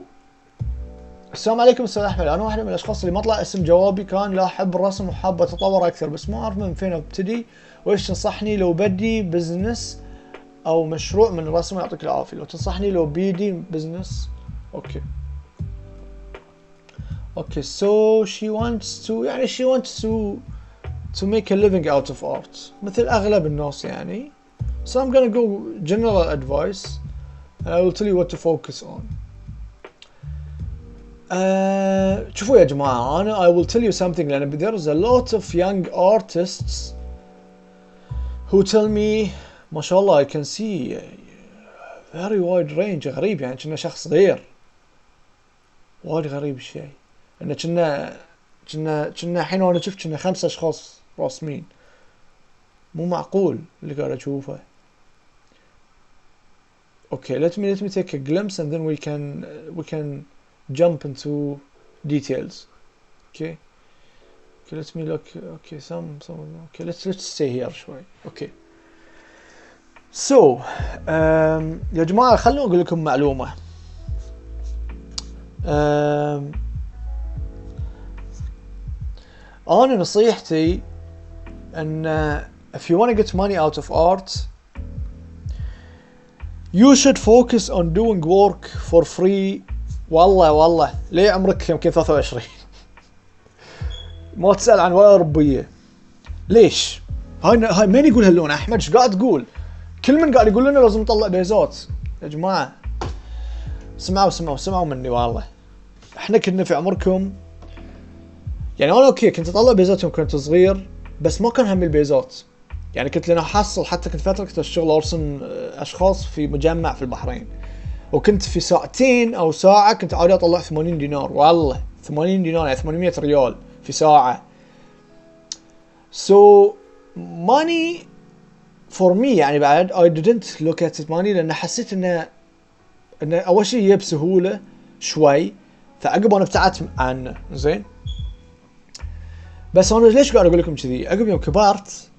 B: السلام عليكم استاذ احمد. انا واحد من الاشخاص اللي ما طلع اسم جوابي، كان لا احب الرسم وحاب اتطور اكثر، بس ما اعرف من فين ابتدي وإيش تنصحني لو بدي بزنس أو مشروع من رأس يعطيك العافية. لو تنصحني لو بيدي بزنس. أوكي so she wants to make a living out of art مثل أغلب الناس يعني. So I'm gonna go general advice and I will tell you what to focus on. شوفوا يا جماعة أنا I will tell you something لأن there's a lot of young artists who tell me ما شاء الله I can see very wide range. غريب يعني كنا شخص غير وايد غريب الشيء إنه كنا الحين وأنا شفت كنا 5 أشخاص راسمين. مو معقول اللي قاعد أشوفه. Okay, let me take a glimpse and then we can jump into details. Okay, let me look. Okay, okay, let's stay here شوي. Okay, so يا جماعة خلوني أقول لكم معلومة. أنا نصيحتي أن if you want to get money out of art you should focus on doing work for free. والله ليه عمرك يمكن 23 ما تسأل عن ولا ربية. ليش؟ هاي مين يقول هاللون؟ أحمد ايش قاعد تقول؟ كل من قاعد يقول لنا لازم نطلع بيزات. يا جماعة سمعوا مني والله. احنا كنا في عمركم يعني أنا أوكي كنت أطلع بيزات يوم كنت صغير بس ما كان همي البيزات. يعني كنت لنا حصل حتى كنت فترة كنت أشتغل أرسم أشخاص في مجمع في البحرين وكنت في ساعتين أو ساعة كنت عادي أطلع 80 دينار. والله 80 دينار يعني 800 ريال في ساعة. So money for me يعني بعد I didn't look at it money لأن حسيت إنه أول شيء يجي بسهولة شوي فعقب أنا ابتعدت عنه. زين بس أنا ليش قاعد أقول لكم كذي؟ عقب يوم كبرت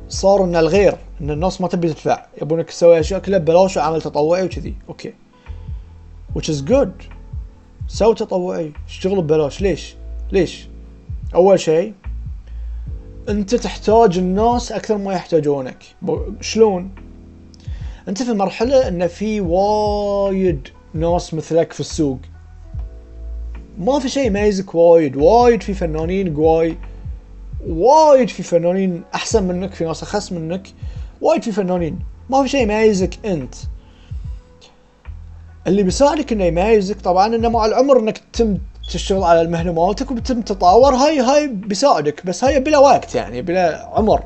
B: صار إن الغير إن الناس ما تبي تدفع يبونك تسوي أشياء كلها ببلاش وعمل تطوعي وكذي. أوكي which is good. سوي تطوعي اشتغل ببلاش. ليش؟ أول شيء أنت تحتاج الناس أكثر ما يحتاجونك. شلون؟ أنت في مرحلة إن في وايد ناس مثلك في السوق. ما في شيء يميزك وايد في فنانين قواي وايد في فنانين أحسن منك في ناس أخس منك وايد في فنانين. ما في شيء يميزك أنت. اللي بيساعدك إنه يميزك طبعا إنه مع العمر إنك تتم تشتغل على المهنة مالتك وبتم تتطور. هاي بيساعدك بس هاي بلا وقت يعني بلا عمر.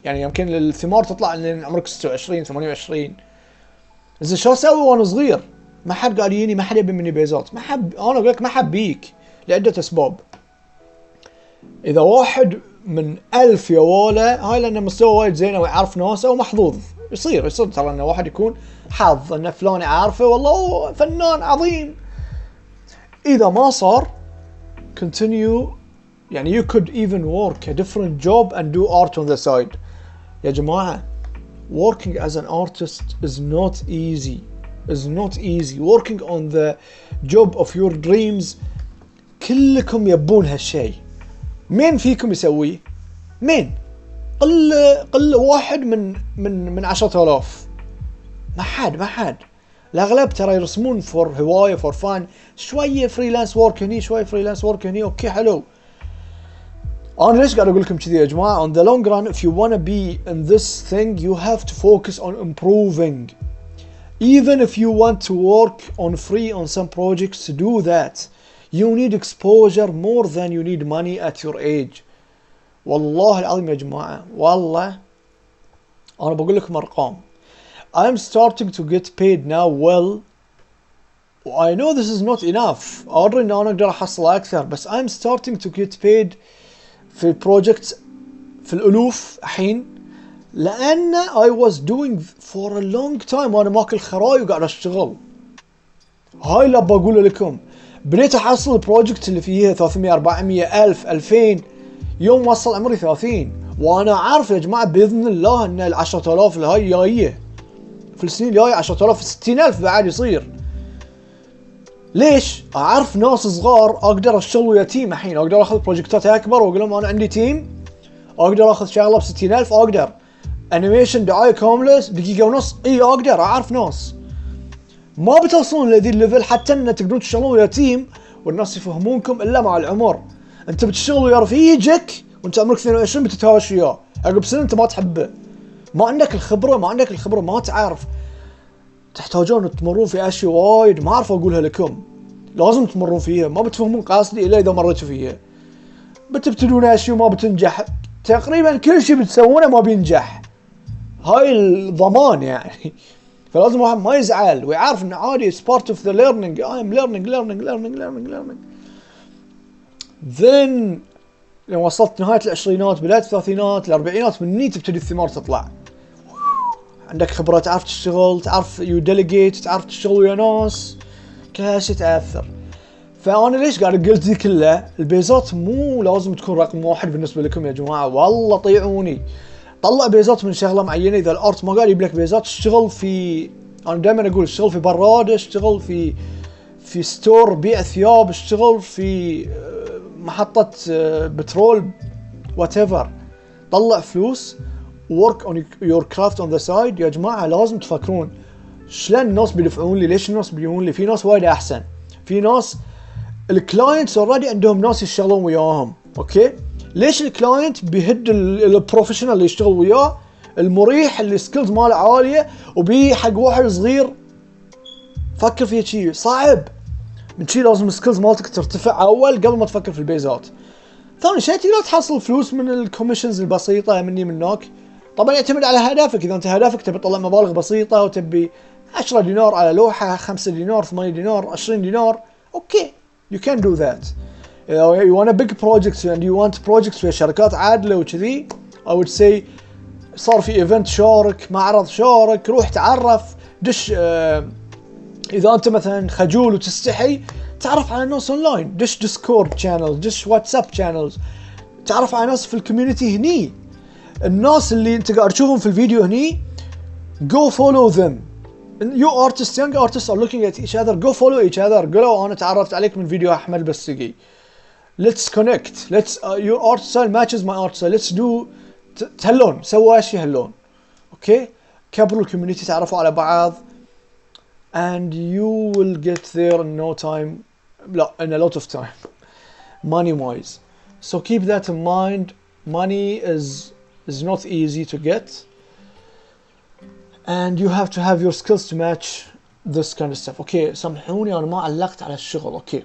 B: يعني يمكن الثمار تطلع إن عمرك 26 28. إذا شو أسوي وأنا صغير؟ ما حد قاعد يجيني ما حد يبي مني بيزات. ما حب أنا أقول لك ما حبيك لعدة أسباب. إذا واحد من 1000 يا ولا هاي لأنه مستوى وايد زينة ويعرف ناسه ومحظوظ. يصير ترى إنه واحد يكون حظ إنه فلان عارفه والله فنان عظيم. إذا ما صار continue يعني you could even work a different job and do art on the side. يا جماعة working as an artist is not easy. Working on the job of your dreams كلكم يبون هالشيء. مين فيكم يسويه؟ مين؟ قل واحد من 10,000. ما حد. الأغلب ترى يرسمون فور هواية فور فان. شوية فريلانس وورك هني شوية فريلانس وورك هني. أوكي حلو. أنا ليش قاعد أقول لكم كذي يا جماعة؟ On the long run if you wanna be in this thing you have to focus on improving. Even if you want to work on free on some projects to do that you need exposure more than you need money at your age. والله العظيم يا جماعة والله أنا بقول لكم أرقام. I'm starting to get paid now well. I know this is not enough. أدري إن أنا أقدر أحصل أكثر بس I'm starting to get paid في projects في الألوف الحين لأن I was doing for a long time وأنا ماكل خراي وقاعد أشتغل. هاي اللي بقول لكم. بديت أحصل البروجكت اللي فيها 300 400 1000 2000 يوم وصل عمري 30 وأنا عارف يا جماعة بإذن الله إن ال 10,000 اللي هاي جاية في السنين الجاية 10,000 60,000 بعد يصير. ليش؟ أعرف ناس صغار أقدر أشتغل ويا تيم الحين أقدر أخذ بروجكتات أكبر وأقول لهم أنا عندي تيم اقدر اخذ شغله ب 60,000 اقدر. انيميشن دعايه كامله دقيقه ونص اي اقدر. اعرف ناس ما بتوصلون لذي الليفل حتى ان تقدرون تشتغلون ويا تيم والناس يفهمونكم الا مع العمر. انت بتشتغل ويا رفيجك وانت عمرك 22 بتتهاوش وياه، عقب سنه انت ما تحبه، ما عندك الخبره ما تعرف. تحتاجون تمرون في اشياء وايد ما اعرف اقولها لكم، لازم تمرون فيها، ما بتفهمون قاصدي الا اذا مريتوا فيها. بتبتدون اشياء ما بتنجح، تقريبا كل شيء بتسوونه ما بينجح، هاي الضمان يعني. فلازم واحد ما يزعل ويعرف انه عادي، it's part of the learning. I'm learning. then لما وصلت نهاية العشرينات بداية الثلاثينات الأربعينات، من هني تبتدي الثمار تطلع. عندك خبرة، تعرف تشتغل، تعرف you delegate، تعرف تشتغل ويا ناس، كل هالشيء تأثر. فأنا ليش قاعد قلت ذي كلها؟ البيزات مو لازم تكون رقم واحد بالنسبة لكم يا جماعة، والله طيعوني. طلع بيزات من شغلة معينة، إذا الأرت ما قاعد يجيب لك بيزات، اشتغل في، أنا دائما أقول اشتغل في برادة، اشتغل في ستور بيع ثياب، اشتغل في محطة بترول whatever. طلع فلوس، work on your craft on the side. يا جماعة لازم تفكرون شلون الناس بيدفعون لي، ليش الناس بيجون لي. في ناس وايد أحسن، في ناس الكلاينتس اوريدي عندهم ناس يشتغلون وياهم، اوكي. ليش الكلاينت بيهد البروفيشنال اللي يشتغل وياه، المريح اللي سكيلز ماله عالية، وبي حق واحد صغير؟ فكر فيها شيء صعب. من شيء لازم السكيلز مالتك ترتفع اول قبل ما تفكر في البيزات. ثاني شيء تقدر تحصل فلوس من الكوميشنز البسيطة مني منك، طبعا يعتمد على هدفك. اذا انت هدفك تبي تطلع مبالغ بسيطة وتبي 10 دينار على لوحة، 5 دينار، 8 دينار، 20 دينار، اوكي you can do that. You want a big project and you want projects في شركات عادلة وكذي، I would say صار في ايفنت شارك، معرض شارك، روح تعرف، دش. اذا انت مثلا خجول وتستحي تعرف على ناس اونلاين، دش ديسكورد شانل، دش واتساب شانلز، تعرف على ناس في الكوميونتي هني. الناس اللي انت قاعد تشوفهم في الفيديو هني go follow them. You artists, young artists are looking at each other, go follow each other. قولوا انا تعرفت عليك من فيديو احمد البستقي. Let's connect. Let's your art style matches my art style. Let's do تهلون، سووا اشياء هلون، اوكي. كبروا الكوميونتي، تعرفوا على بعض and you will get there in no time. لا, in a lot of time money wise. So keep that in mind. Money is not easy to get, and you have to have your skills to match this kind of stuff. Okay, سامحوني انا ما علقت على الشغل. اوكي,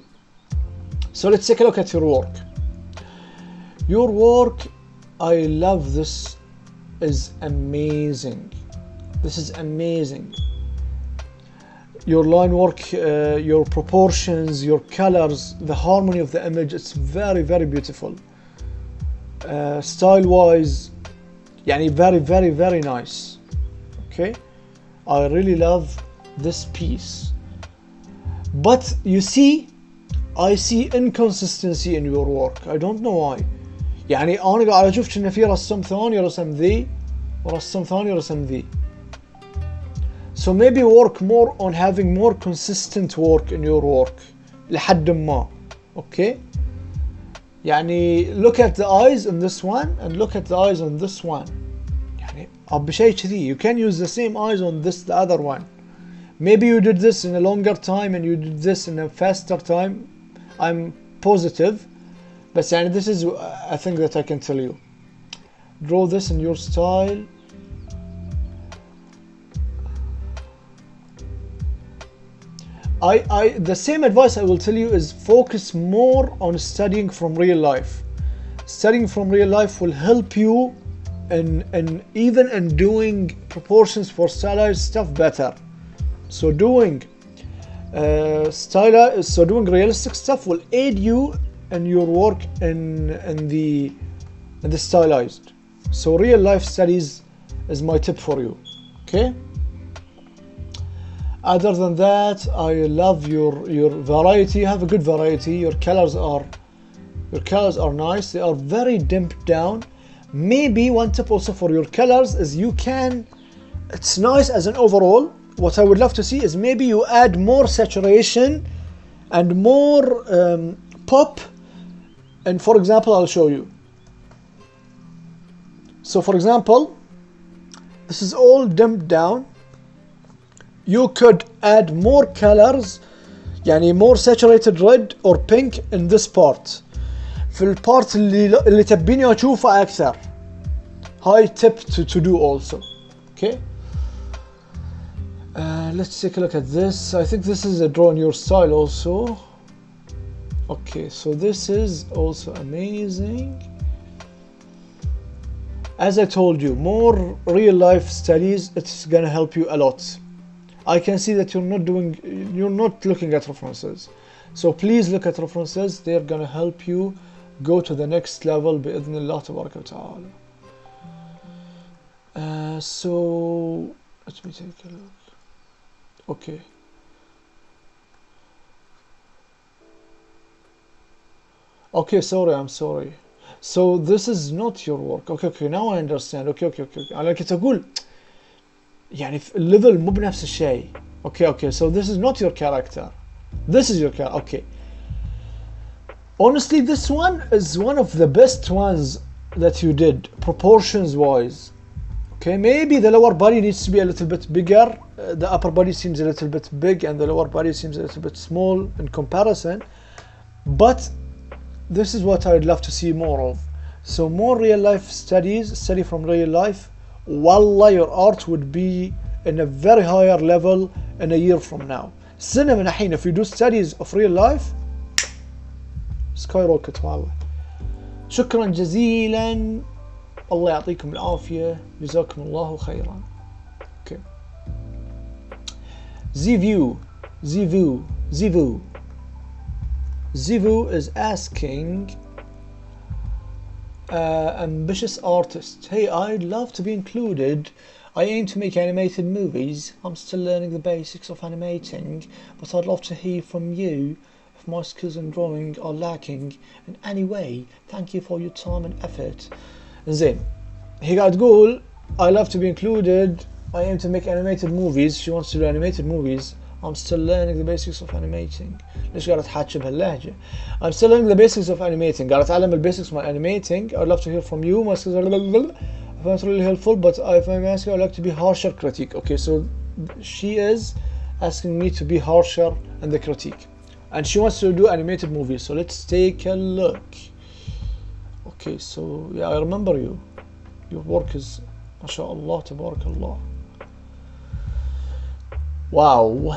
B: so let's take a look at your work. Your work, I love this, is amazing. This is amazing. Your line work, your proportions, your colors, the harmony of the image, it's very, very beautiful. Style wise, يعني very, very, very nice. Okay, I really love this piece. But you see, I see inconsistency in your work. I don't know why. يعني أنا قاعد أشوف إن في رسم ثاني رسم ذي، ورسم ثاني رسم ذي. So maybe work more on having more consistent work in your work لحد ما. Okay. يعني look at the eyes in this one and look at the eyes on this one. يعني بشيء كذي. You can use the same eyes on this the other one. Maybe you did this in a longer time and you did this in a faster time. I'm positive. But يعني this is a thing that I can tell you. Draw this in your style. The same advice I will tell you is focus more on studying from real life. Studying from real life will help you in even in doing proportions for stylized stuff better. So doing doing realistic stuff will aid you in your work in the stylized. So real life studies is my tip for you. Okay. Other than that, I love your variety. You have a good variety. Your colors are nice. They are very dimmed down. Maybe one tip also for your colors is it's nice as an overall. What I would love to see is maybe you add more saturation and more pop. And for example, I'll show you. So for example, this is all dimmed down. You could add more colors, يعني more saturated red or pink in this part. في البارت اللي تبيني اشوفه اكثر. هاي tip to do also. Okay. Let's take a look at this. I think this is a draw in your style also. Okay, so this is also amazing. As I told you, more real life studies, it's gonna help you a lot. I can see that you're not looking at references. So please look at references. They're gonna help you go to the next level بإذن الله تبارك وتعالى. So let me take a look. Okay. Okay, sorry, I'm sorry. So this is not your work. Okay, now I understand. Okay. على كنت أقول يعني الليفل مو بنفس الشيء. Okay, so this is not your character. This is your character. Okay. Honestly, this one is one of the best ones that you did, proportions wise. Okay, maybe the lower body needs to be a little bit bigger. The upper body seems a little bit big and the lower body seems a little bit small in comparison. But this is what I would love to see more of. So more real life studies, study from real life. Wallah, your art would be in a very higher level in a year from now. السنة من الحين, if you do studies of real life, skyrocket والله. شكرا جزيلا. الله يعطيكم العافية. جزاكم الله خيرا. Okay. Zivu is asking, ambitious artist, hey, I'd love to be included. I aim to make animated movies. I'm still learning the basics of animating, but I'd love to hear from you if my skills in drawing are lacking in any way. Thank you for your time and effort. زين, هي قاعد تقول I love to be included. I aim to make animated movies. She wants to do animated movies. I'm still learning the basics of animating. ليش قاعدة تحكي بهاللهجة؟ I'm still learning the basics of animating. قاعدة أتعلم البيسكس مال animating. I'd love to hear from you. My skills are I find it really helpful, but if I'm asking, I'd like to be harsher critique. Okay, so she is asking me to be harsher in the critique, and she wants to do animated movies. So let's take a look. Okay, so yeah, I remember you. Your work is, mashallah, tabarakallah. Wow,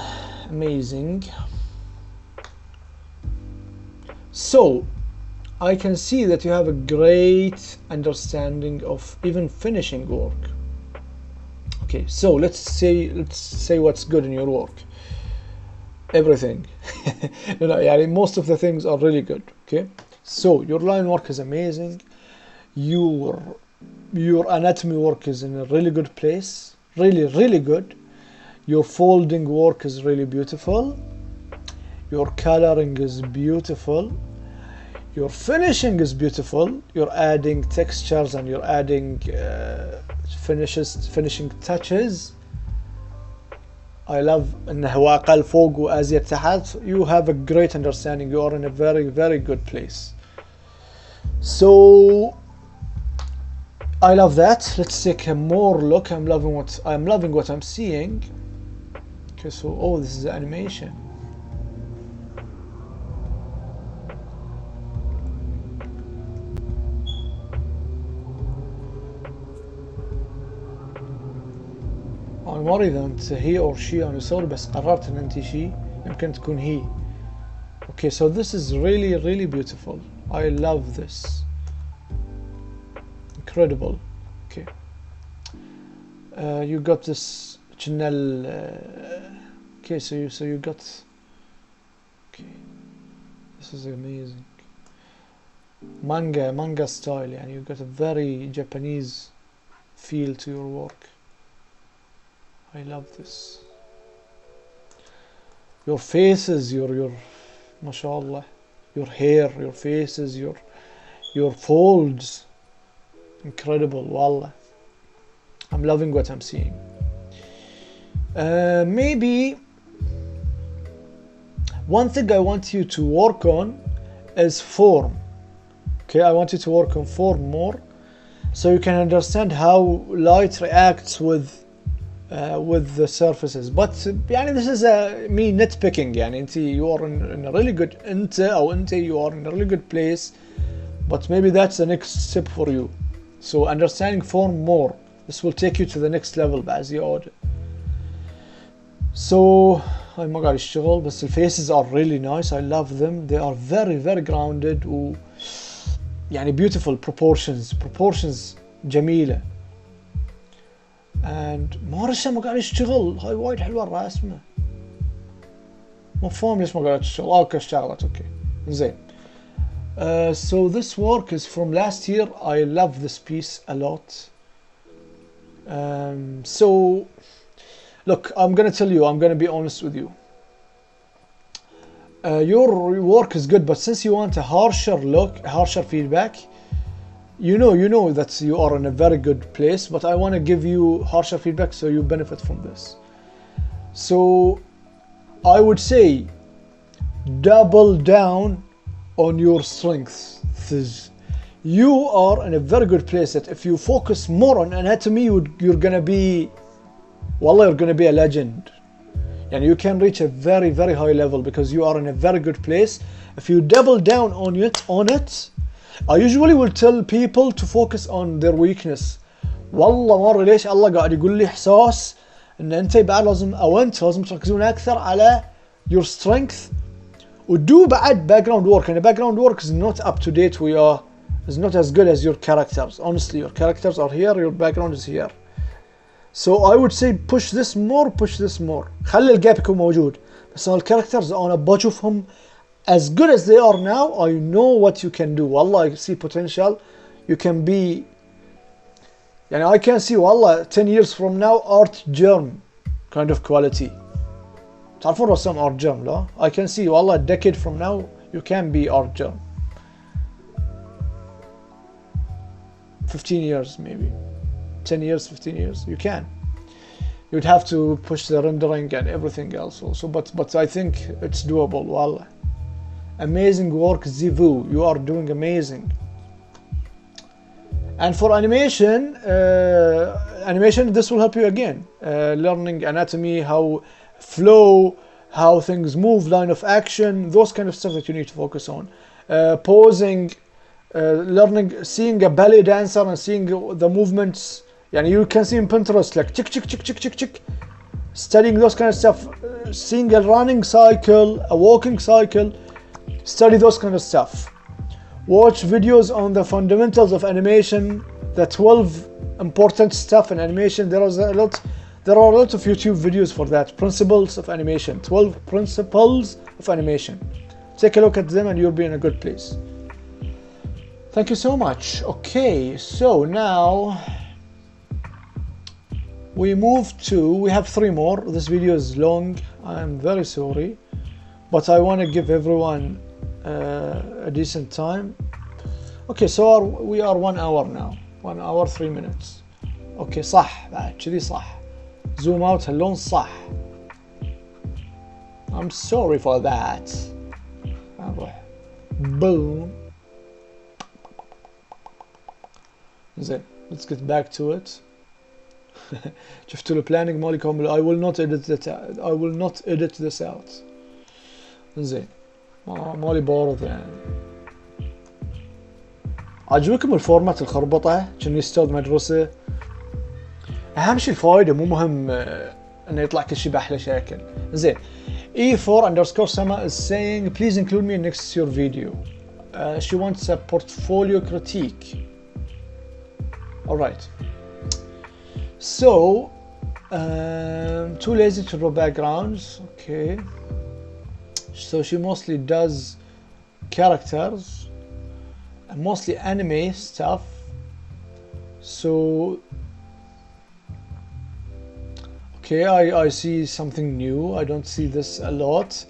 B: amazing. So I can see that you have a great understanding of even finishing work. Okay, so let's say what's good in your work. Everything. يعني most of the things are really good. Okay, so your line work is amazing. Your anatomy work is in a really good place. Really good. Your folding work is really beautiful. Your coloring is beautiful. Your finishing is beautiful. You're adding textures and you're adding finishing touches. I love انه واقل فوق وازيد تحت. You have a great understanding. You are in a very good place. So I love that. Let's take a more look. I'm loving what I'm seeing. Okay, so oh, this is the animation. أنا ما أريد أنت هي or she أنا أسولف بس قررت إن أنت she يمكن تكون he. Okay, so this is really beautiful. I love this. Incredible. Okay. You got this channel. Okay, so you got. Okay. This is amazing. Manga style. And you got a very Japanese feel to your work. I love this. Your faces, your mashallah, your hair, your faces, your folds, incredible, wallah. I'm loving what I'm seeing. Maybe one thing I want you to work on is form. Okay, I want you to work on form more. so you can understand how light reacts with the surfaces. But يعني this is me nitpicking. يعني you are in a really good you are in a really good place, but maybe that's the next step for you. So understanding form more, this will take you to the next level بعد زيادة. So هاي ما قاعد يشتغل بس the faces are really nice. I love them. They are very very grounded و يعني beautiful proportions جميلة. and ما رسم ما قاعد يشتغل. هاي وايد حلوة الرسمة. ما فاهم ليش ما قاعد تشتغل. اوكي اشتغلت. اوكي زين. So this work is from last year. I love this piece a lot. So look, I'm gonna tell you, I'm gonna be honest with you. Your work is good, but since you want a harsher feedback, you know that you are in a very good place, but I want to give you harsher feedback so you benefit from this. So I would say double down on your strengths. You are in a very good place that if you focus more on anatomy, you're gonna be, wallah, you're gonna be a legend. And you can reach a very very high level because you are in a very good place. If you double down on it, I usually will tell people to focus on their weakness. والله مرة ليش الله قاعد يقول لي إحساس إن أنت بعد لازم لازم تركزون أكثر على your strength وdo بعد background work. And the background work is not up to date. Is not as good as your characters. Honestly, your characters are here, your background is here. So I would say push this more. خلي الجاب يكون موجود. بس أنا الكاركترز أنا بشوفهم as good as they are now. I know what you can do. والله I see potential. You can be. يعني I can see والله 10 years from now art germ kind of quality. تعرفون رسام art germ لا؟ I can see والله a decade from now you can be art germ. 15 years maybe. 10 years, 15 years, you can. You'd have to push the rendering and everything else also, but I think it's doable. Wallah. Amazing work, Zivu. You are doing amazing. And for animation, this will help you again. Learning anatomy, how flow, how things move, line of action, those kind of stuff that you need to focus on. Posing, learning, seeing a ballet dancer and seeing the movements. Yani you can see in Pinterest like chick, studying those kind of stuff, seeing a running cycle, a walking cycle, study those kind of stuff. Watch videos on the fundamentals of animation, the 12 important stuff in animation. There are a lot of YouTube videos for that. Principles of animation, 12 principles of animation. Take a look at them and you'll be in a good place. Thank you so much. Okay, so now we have 3 more. This video is long. I'm very sorry, but I want to give everyone a decent time. Okay, so we are 1 hour now. 1 hour 3 minutes. Okay, صح بعد كذي صح. Zoom out هاللون صح. I'm sorry for that. نروح. Boom. زين. Let's get back to it. شفتوا البلاننج مالي كامل. I will not edit this out. زين. مالي بارض يعني. عجبكم الفورمات الخربطة كأني استاذ مدرسة؟ أهم شي الفايدة، مو مهم إنه يطلع كل شي بأحلى شكل. زين. E4_Sama is saying please include me next to your video. She wants a portfolio critique. Alright. So, too lazy to draw backgrounds. Okay. So she mostly does characters and mostly anime stuff. So, okay, I see something new. I don't see this a lot.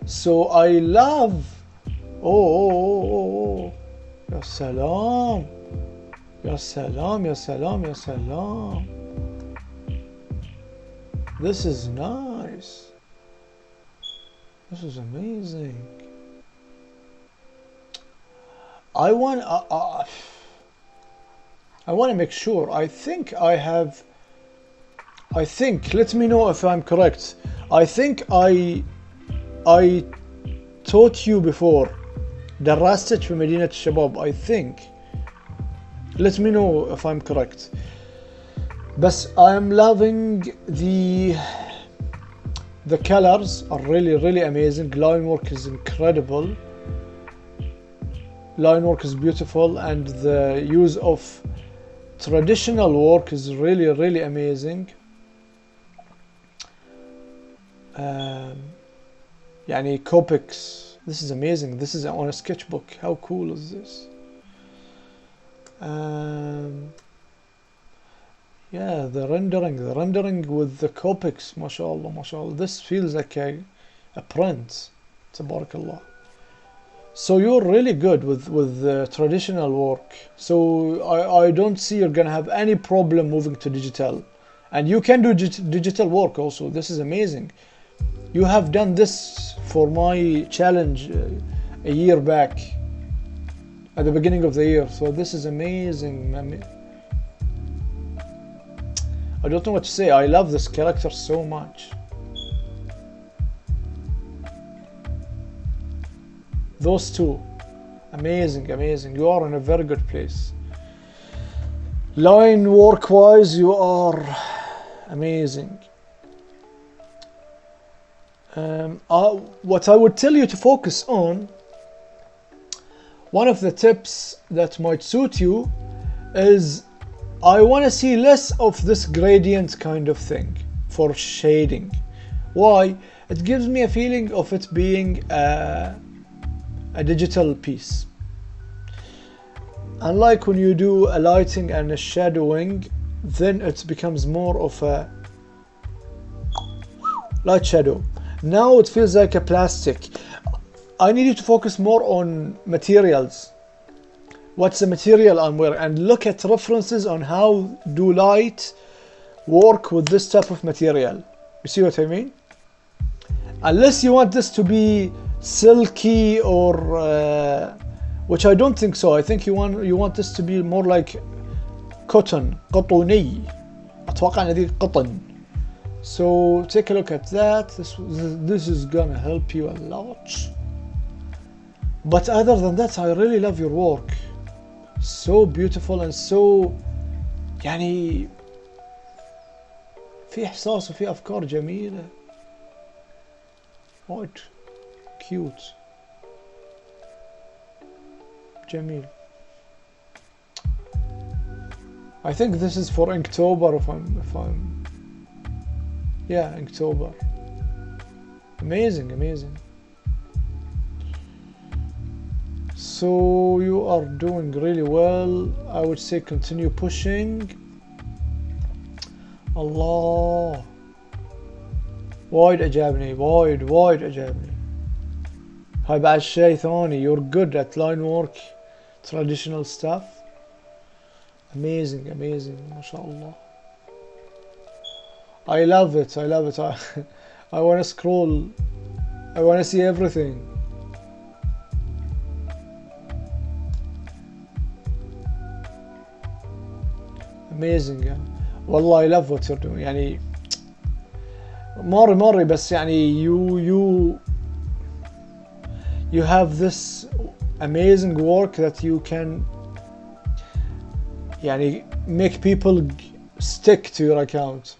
B: So I love. Oh. Ya salam. Ya salam, ya salam, ya salam. This is nice. This is amazing. I want to make sure. I think let me know if I'm correct. I think I taught you before درست في مدينة الشباب. I think. Let me know if I'm correct. But I'm loving the colors are really amazing. Line work is incredible. Line work is beautiful, and the use of traditional work is really amazing. يعني Copics. This is amazing. This is on a sketchbook. How cool is this? Yeah, the rendering with the Copics, mashallah. This feels like a print. Tabarakallah. So you're really good with the traditional work. So I don't see you're gonna have any problem moving to digital, and you can do digital work also. This is amazing. You have done this for my challenge a year back at the beginning of the year. So this is amazing. I don't know what to say. I love this character so much. Those two, amazing. You are in a very good place. Line work wise, you are amazing. What I would tell you to focus on, one of the tips that might suit you is, I want to see less of this gradient kind of thing for shading. Why? It gives me a feeling of it being a digital piece. Unlike when you do a lighting and a shadowing, then it becomes more of a light shadow. Now it feels like a plastic. I need you to focus more on materials. What's the material I'm wearing, and look at references on how do light work with this type of material. You see what I mean? Unless you want this to be silky or which I don't think so. I think you want this to be more like cotton, قطني. أتوقع أن هذه قطن. So take a look at that. This is gonna help you a lot. But other than that, I really love your work. So beautiful and so يعني في إحساس وفي أفكار جميلة. What cute. جميل. I think this is for Inktober if I'm yeah, Inktober. Amazing. So you are doing really well. I would say continue pushing. Allah. وايد أعجبني. هاي بعد شيء ثاني. You're good at line work, traditional stuff. Amazing. ما شاء الله. I love it. I want to scroll. I want to see everything. Amazing. يعني. والله I love what you're doing. يعني مري بس يعني you have this amazing work that you can يعني make people stick to your account.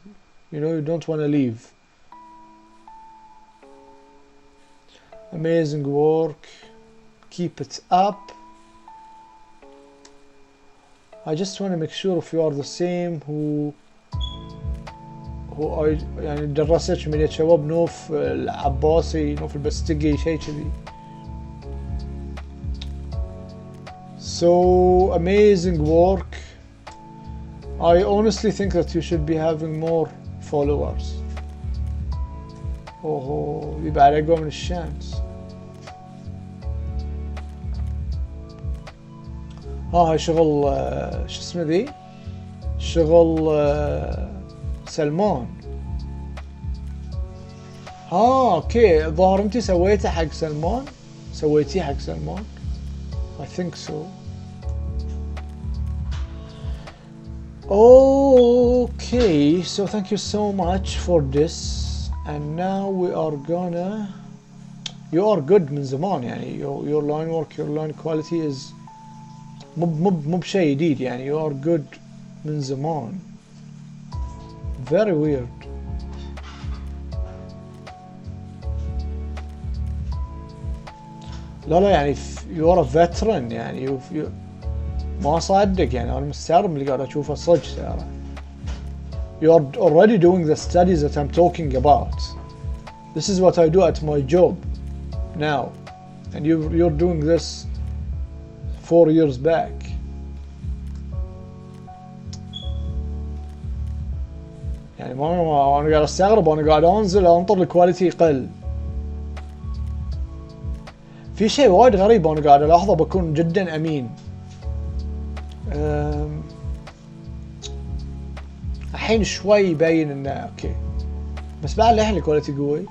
B: You know, you don't want to leave. Amazing work. Keep it up. I just want to make sure if you are the same who I يعني درست في مدينة شباب، نو في العباسي، نو في البستقي، شيء كذي. So amazing work. I honestly think that you should be having more followers. يبقى على أقوى من الشمس. هاي شغل شو اسمه ذي؟ شغل سلمان. اوكي، ظاهر انتي سويته حق سلمان؟ سويتيه حق سلمان؟ I think so. Okay, so thank you so much for this, and now we are gonna. You are good من زمان يعني your line work, your line quality is مو بشيء جديد يعني you are good من زمان. Very weird. لا يعني you are a veteran يعني you ما صدق يعني انا مستغرب اللي قاعد اشوفه صدق ترى. You are already doing the studies that I'm talking about. This is what I do at my job now, and you're doing this 4 years back. يعني ما انا قاعد استغرب وانا قاعد انزل انطر الكواليتي يقل. في شيء وايد غريب انا قاعد الاحظه بكون جدا امين. الحين شوي يبين انه اوكي بس بعد الحين الكواليتي قوي.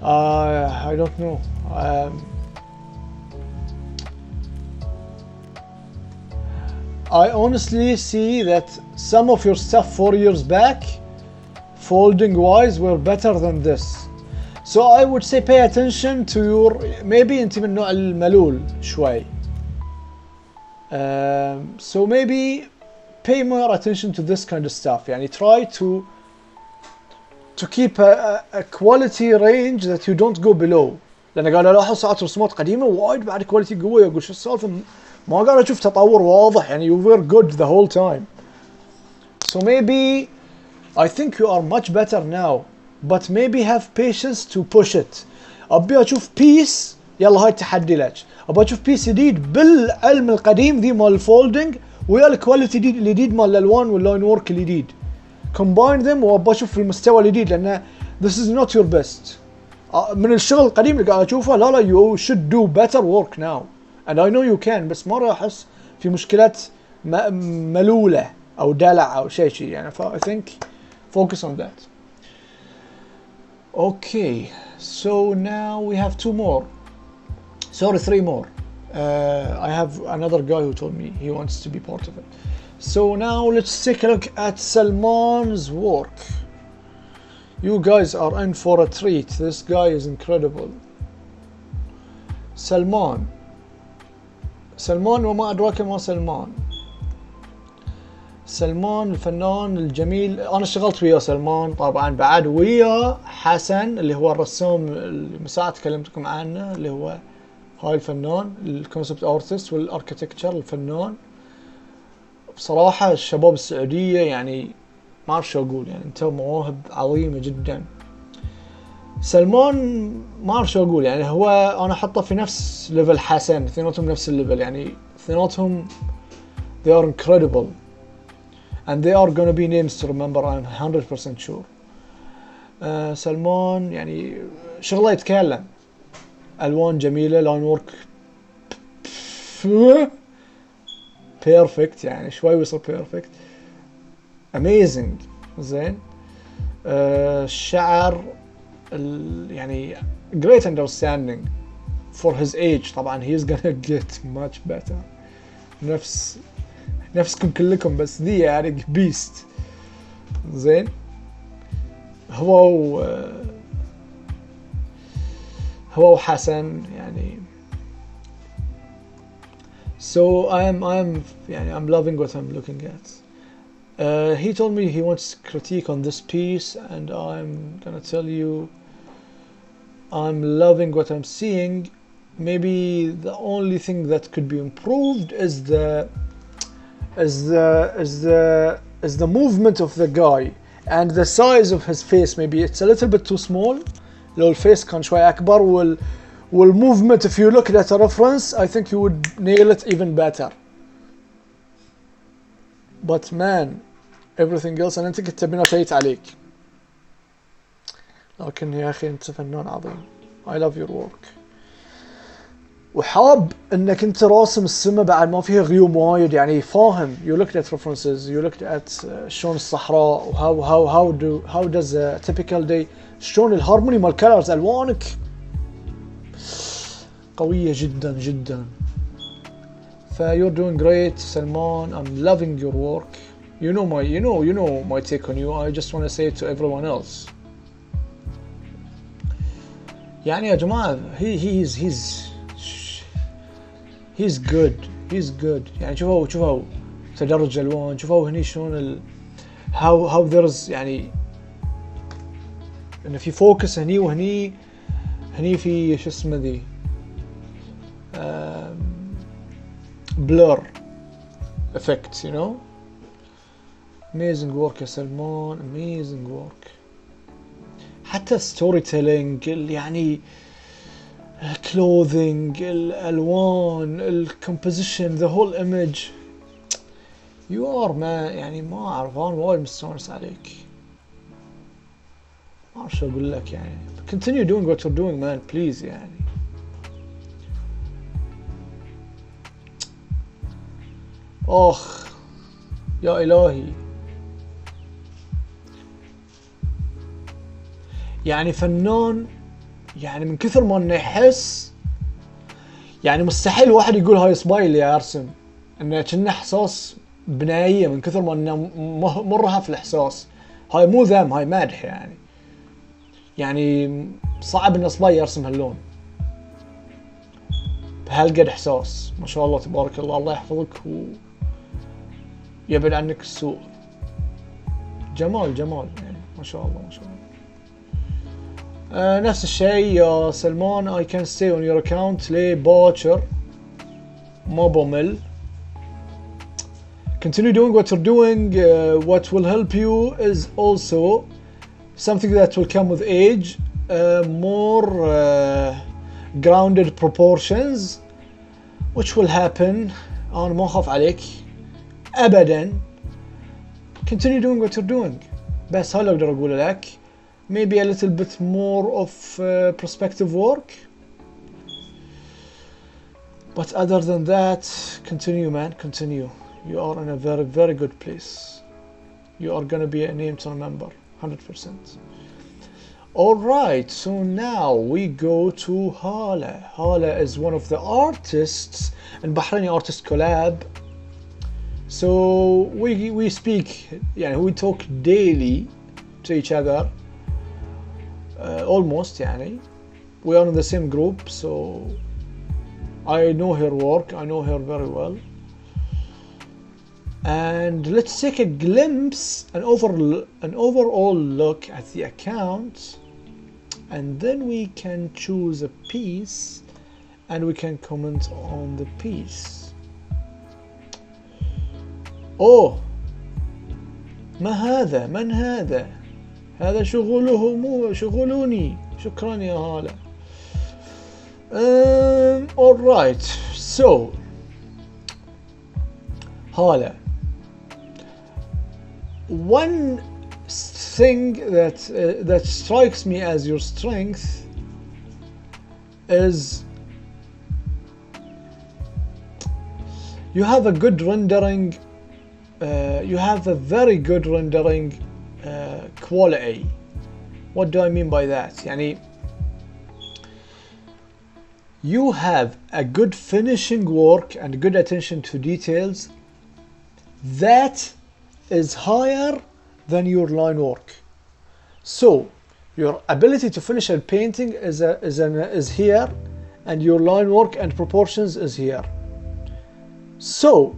B: I don't know. I honestly see that some of your stuff 4 years back, folding wise, were better than this. So I would say pay attention to your maybe انت من نوع الملول شوي. So maybe pay more attention to this kind of stuff. يعني try to keep a quality range that you don't go below. لأن قاعد ألاحظ ساعات رسومات قديمة وايد بعد كواليتي قوية أقول شو السالفة ما قاعد أشوف تطور واضح يعني you were good the whole time. So maybe I think you are much better now, but maybe have patience to push it. أبي أشوف بيس يلا هاي تحدي لك. أبي أشوف بيس جديد بالعلم القديم ذي مال الفولدنج ويا الكواليتي الجديد مال الألوان واللاين وورك الجديد. Combine them وأبي أشوف المستوى الجديد لأن this is not your best. من الشغل القديم اللي قاعد أشوفه لا you should do better work now. And I know you can بس مرة أحس في مشكلة ملولة أو دلع أو شيء يعني I think focus on that. Okay, so now we have 2 more. Sorry, 3 more. I have another guy who told me he wants to be part of it. So now let's take a look at Salman's work. You guys are in for a treat. This guy is incredible. سلمان وما أدراك ما سلمان. سلمان الفنان الجميل أنا اشتغلت ويا سلمان طبعا بعد ويا حسن اللي هو الرسام اللي من ساعة تكلمتكم عنه اللي هو هاي الفنان الكونسبت ارتست والاركتكتشر الفنان. بصراحة الشباب السعودية يعني ما أعرف شو أقول يعني أنتم مواهب عظيمة جدا. سلمان ما أعرف شو أقول يعني هو أنا حطه في نفس ليفل حسن اثنيناتهم نفس الليفل يعني اثنيناتهم they are incredible and they are gonna be names to remember I'm 100% sure. سلمان يعني شغله يتكلم ألوان جميلة لاين وورك بيرفكت يعني شوي ويصير بيرفكت amazing زين. الشعر يعني great understanding for his age طبعا he is gonna get much better نفسكم كلكم بس ذي يعني بيست زين. هو وحسن يعني so I'm loving what I'm looking at. He told me he wants critique on this piece and I'm gonna tell you I'm loving what I'm seeing. Maybe the only thing that could be improved is the movement of the guy and the size of his face. Maybe it's a little bit too small. لو الفيس كان شوي أكبر والmovement if you look at a reference I think you would nail it even better. But man everything else أنا أنت كنت تبينا شيء عليك لكن يا أخي أنت فنان عظيم. I love your work. وحاب انك انت راسم السماء بعد ما فيها غيوم وايد، يعني فاهم. you looked at references, you looked at شلون الصحراء و how does a typical day، شلون الهارموني مال كلرز الوانك قوية جدا جدا. ف you're doing great سلمان. I'm loving your work. You know my take on you. I just want to say it to everyone else. يعني يا جماعة he's good. يعني شوفوا تدرج الالوان، شوفوا هني شلون how there's يعني انه في فوكس هني وهني في شو اسمه ذي blur effects, you know. amazing work يا سلمان، amazing work. حتى ستوري تيلينج يعني clothing، الالوان، الكومبوزيشن، the whole image. you are ما يعني ما اعرف، انا وايد مستانس عليك، ما اعرف شو اقول لك يعني. continue doing what you're doing man please يعني. اخ يا الهي، يعني فنان يعني من كثر ما انه يحس، يعني مستحيل واحد يقول هاي سبايل يا ارسم، انه كنا احساس بنائيه من كثر ما انه مرهف الاحساس. هاي مو ذم، هاي مدح يعني صعب ان سبايل يرسم هاللون بهالقد احساس. ما شاء الله تبارك الله، الله يحفظك ويبعد عنك السوء. جمال يعني ما شاء الله ما شاء الله. نفس الشيء يا سلمان. I can stay on your account ليه باكر ما بمل. continue doing what you're doing. What will help you is also something that will come with age, more grounded proportions which will happen. أنا ما أخاف عليك أبدا. continue doing what you're doing. بس هلا أقدر أقول لك maybe a little bit more of prospective work, but other than that continue man, continue. You are in a very good place. You are gonna be a name to remember 100%. Alright, so now we go to Hala. Hala is one of the artists in Bahraini Artist Collab. So we speak, يعني we talk daily to each other. Almost يعني we are in the same group, so I know her work, I know her very well. And let's take a glimpse, an overall look at the account, and then we can choose a piece and we can comment on the piece. Oh, ما هذا؟ من هذا؟ هذا شغله مو شغلوني. شكرا يا هلا. alright, so هلا, one thing that strikes me as your strength is you have a good rendering, you have a very good rendering quality. What do I mean by that? يعني you have a good finishing work and good attention to details that is higher than your line work. So your ability to finish a painting is here, and your line work and proportions is here. So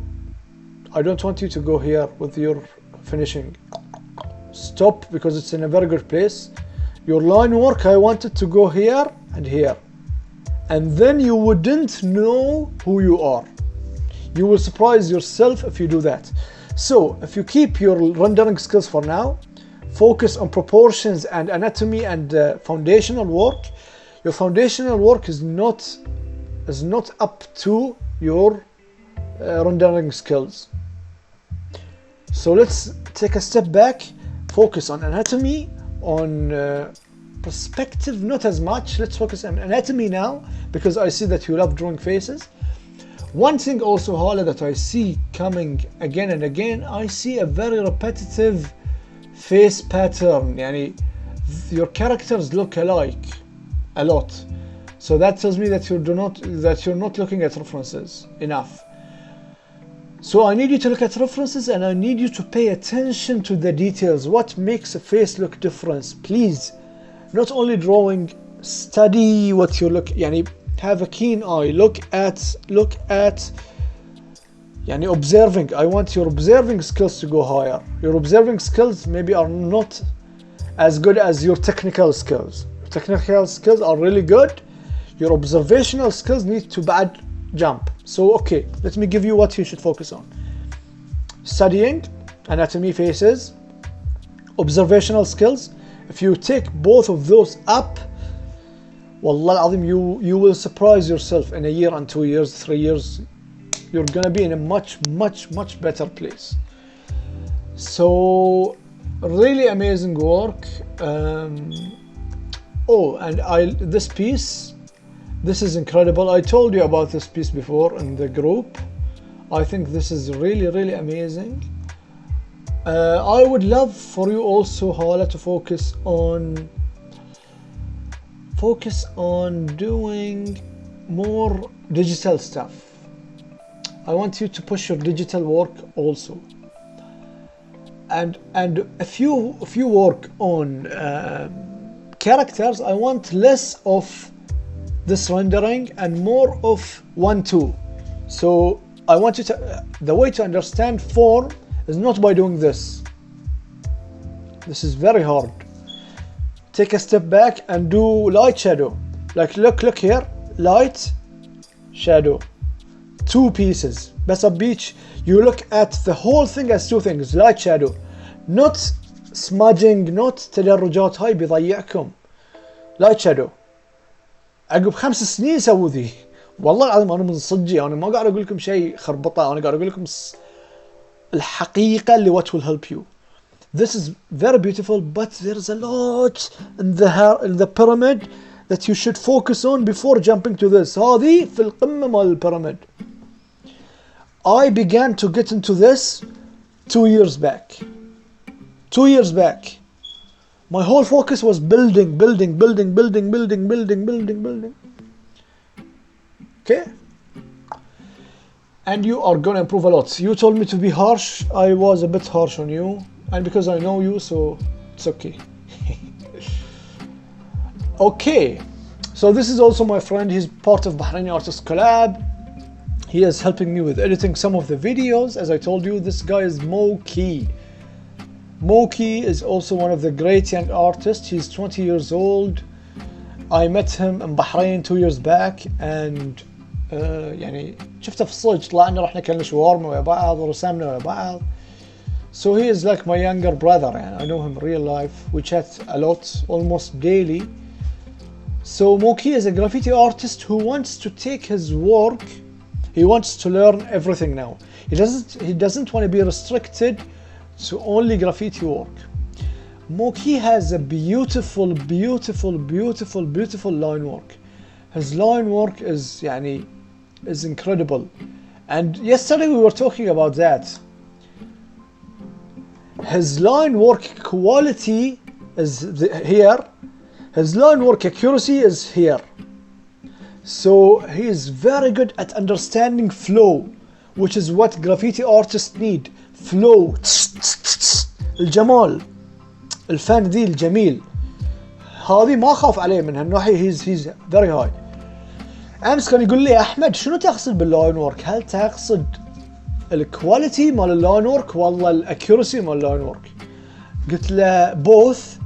B: I don't want you to go here with your finishing. Stop, because it's in a very good place. Your line work, I want it to go here and here, and then you wouldn't know who you are. You will surprise yourself if you do that. So if you keep your rendering skills for now, focus on proportions and anatomy and foundational work. Your foundational work is not up to your rendering skills. So let's take a step back, focus on anatomy, on perspective, not as much. Let's focus on anatomy now, because I see that you love drawing faces. One thing also, Hala, that I see coming again and again, I see a very repetitive face pattern. Yani, your characters look alike a lot. So that tells me that you're not looking at references enough. So I need you to look at references, and I need you to pay attention to the details. What makes a face look different? Please, not only drawing, study what you look, yani have a keen eye, look at yani observing. I want your observing skills to go higher. Your observing skills maybe are not as good as your technical skills. Your technical skills are really good. Your observational skills need to bad jump. So okay, let me give you what you should focus on. Studying anatomy, faces, observational skills. If you take both of those up, Wallah al-Azim, you will surprise yourself in a year and 2 years, 3 years. You're gonna be in a much better place. So really amazing work. Oh, and this piece, this is incredible. I told you about this piece before in the group. I think this is really amazing. I would love for you also, Hala, to focus on doing more digital stuff. I want you to push your digital work also, and if you work on characters, I want less of this rendering and more of 1-2. So I want you to, the way to understand form is not by doing this. This is very hard. Take a step back and do light shadow. Like look here, light, shadow, 2 pieces. Best of beach. You look at the whole thing as 2 things, light shadow, not smudging, not تدرجات. هاي بيضيعكم. light shadow. عقب 5 سنين سووا ذي. والله العظيم انا من صدقي، انا ما قاعد اقول لكم شيء خربطه، انا قاعد اقول لكم الحقيقه اللي what will help you. This is very beautiful, but there's a lot in the pyramid that you should focus on before jumping to this. هذه في القمه مال البيراميد. I began to get into this 2 years back. 2 years back. My whole focus was building. Okay? And you are gonna improve a lot. You told me to be harsh. I was a bit harsh on you. And because I know you, so it's okay. Okay. So this is also my friend. He's part of Bahraini Artist Collab. He is helping me with editing some of the videos. As I told you, this guy is Moki. Moki is also one of the great young artists. He's 20 years old. I met him in Bahrain 2 years back, and يعني شفته في الصج، طلعنا رحنا كلنا شوارما ويا بعض ورسمنا ويا بعض. So he is like my younger brother, and I know him in real life. We chat a lot, almost daily. So Moki is a graffiti artist who wants to take his work. He wants to learn everything now. He doesn't want to be restricted to only graffiti work. Moki has a beautiful line work. His line work is incredible. And yesterday we were talking about that. His line work quality is here. His line work accuracy is here. So he is very good at understanding flow, which is what graffiti artists need. Flow. الجمال. الفن ذي الجميل. هذه ما خاف عليه من هالناحية. he's very high. أمس كان يقول لي أحمد شنو تقصد باللاين وورك؟ هل تقصد الكواليتي مال اللاين وورك والله الاكيورسي مال اللاين وورك؟ قلت له بوث،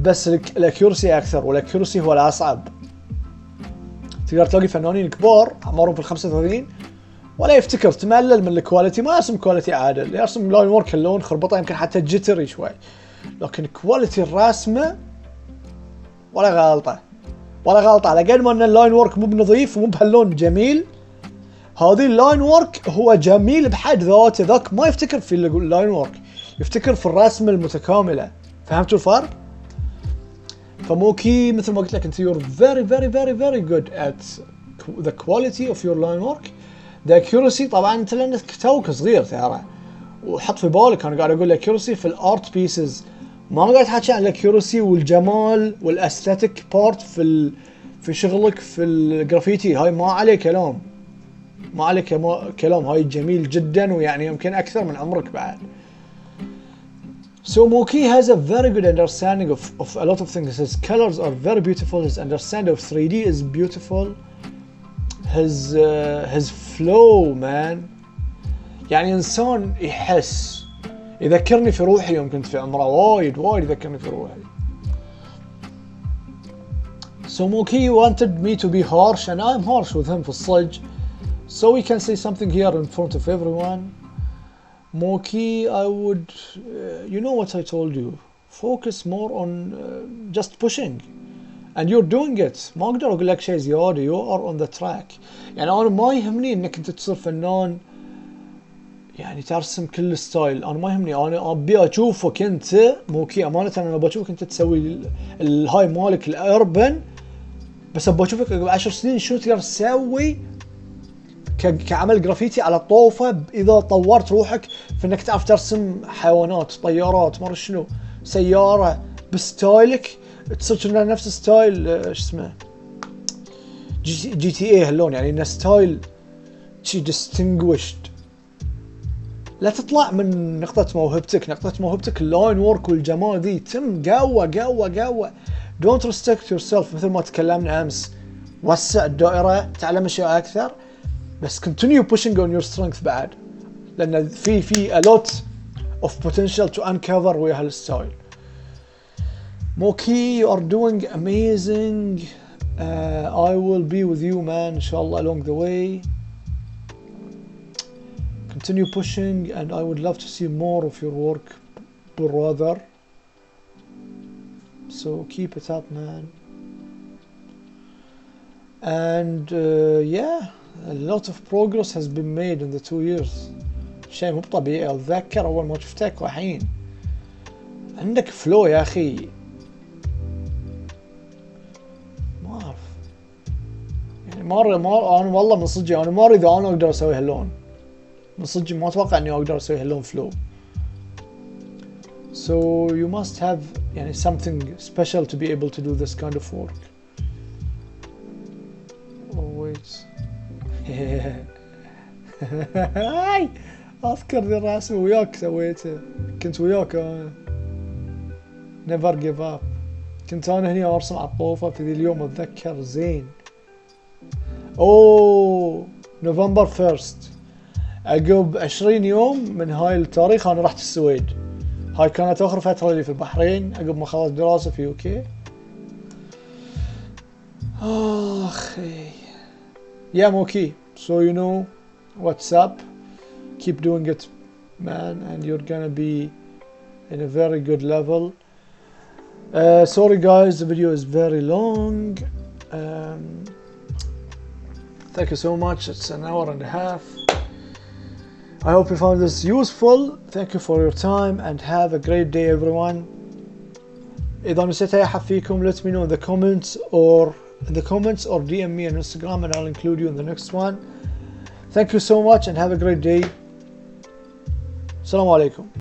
B: بس الاكيورسي أكثر، والاكيورسي هو الأصعب. تقدر تلاقي فنانين كبار أعمارهم في 35 ولا يفتكر، تملل من الكواليتي، ما يرسم كواليتي عادل، يرسم لاين وورك اللون خربطه يمكن حتى جتري شوي، لكن كواليتي الرسمه ولا غلطه على قد ما ان اللاين وورك مو بنظيف ومو بهاللون جميل. هذه اللاين وورك هو جميل بحد ذاته، ذاك ما يفتكر في اللاين وورك، يفتكر في الرسمه المتكامله. فهمتوا الفرق؟ فموكي مثل ما قلت لك انت you're very good at the quality of your line work. the accuracy طبعا انت لانك توك صغير ترى، وحط في بالك انا قاعد اقول accuracy في الارت بيسز، ما قاعد احكي عن accuracy والجمال والاستاتيك بارت في شغلك في الجرافيتي. هاي ما عليه كلام، ما عليه كلام، هاي جميل جدا ويعني يمكن اكثر من عمرك بعد. So Moki has a very good understanding of a lot of things. His colors are very beautiful. His understanding of 3D is beautiful. His flow man، يعني إنسان يحس، يذكرني في روحي يوم كنت في عمره، وايد يذكرني في روحي. So Moki wanted me to be harsh and I'm harsh with him في الصج. So we can say something here in front of everyone. Moki, I would, you know what I told you, focus more on just pushing, and you're doing it. ما اقدر اقول لك شيء زياده. you are on the track. يعني انا ما يهمني انك انت تصير فنان يعني ترسم كل ستايل، انا ما يهمني، انا ابي اشوفك انت موكي امانه، انا بشوفك انت تسوي الهاي مالك الاربن، بس ابي اشوفك قبل 10 سنين شو تقدر تسوي كعمل جرافيتي على الطوفه، اذا طورت روحك في انك تعرف ترسم حيوانات، طيارات، ما شنو، سياره بستايلك، تصير نفس ستايل ايش اسمه جي تي اي هاللون، يعني انه ستايل شي ديستنجويشد. لا تطلع من نقطة موهبتك اللاين وورك والجمال ذي، تم قوة. Don't restrict yourself مثل ما تكلمنا امس، وسع الدائرة، تعلم اشياء اكثر، بس continue pushing on your strength بعد، لان في a lot of potential to uncover ويا هالستايل. Moki, you are doing amazing. I will be with you man inshallah along the way. Continue pushing and I would love to see more of your work brother, so keep it up man. And yeah, a lot of progress has been made in the 2 years. شيء مو طبيعي. اتذكر اول ما شفتك وحين عندك فلو يا اخي، ما اعرف يعني مرة انا والله من صدقي انا ما اريد انا اقدر اسوي هاللون، من صدقي ما اتوقع اني اقدر اسوي هاللون فلو. So you must have يعني something special to be able to do this kind of work. Oh wait. هاي اذكر ذي الرسمة وياك سويته، كنت وياك انا never give up، كنت انا هني ارسم على الطوفة في ذي اليوم اتذكر زين. اوه نوفمبر 1 عقب 20 يوم من هاي التاريخ انا رحت السويد. هاي كانت اخر فترة لي في البحرين عقب ما خلصت دراسة في UK. اخي يا موكي، so you know what's up, keep doing it man and you're gonna be in a very good level. Sorry guys, the video is very long. Thank you so much, it's an hour and a half. I hope you found this useful. Thank you for your time and have a great day everyone. إذا نسيت أي أحد فيكم let me know in the comments or DM me on Instagram and I'll include you in the next one. Thank you so much and have a great day. Assalamu alaikum.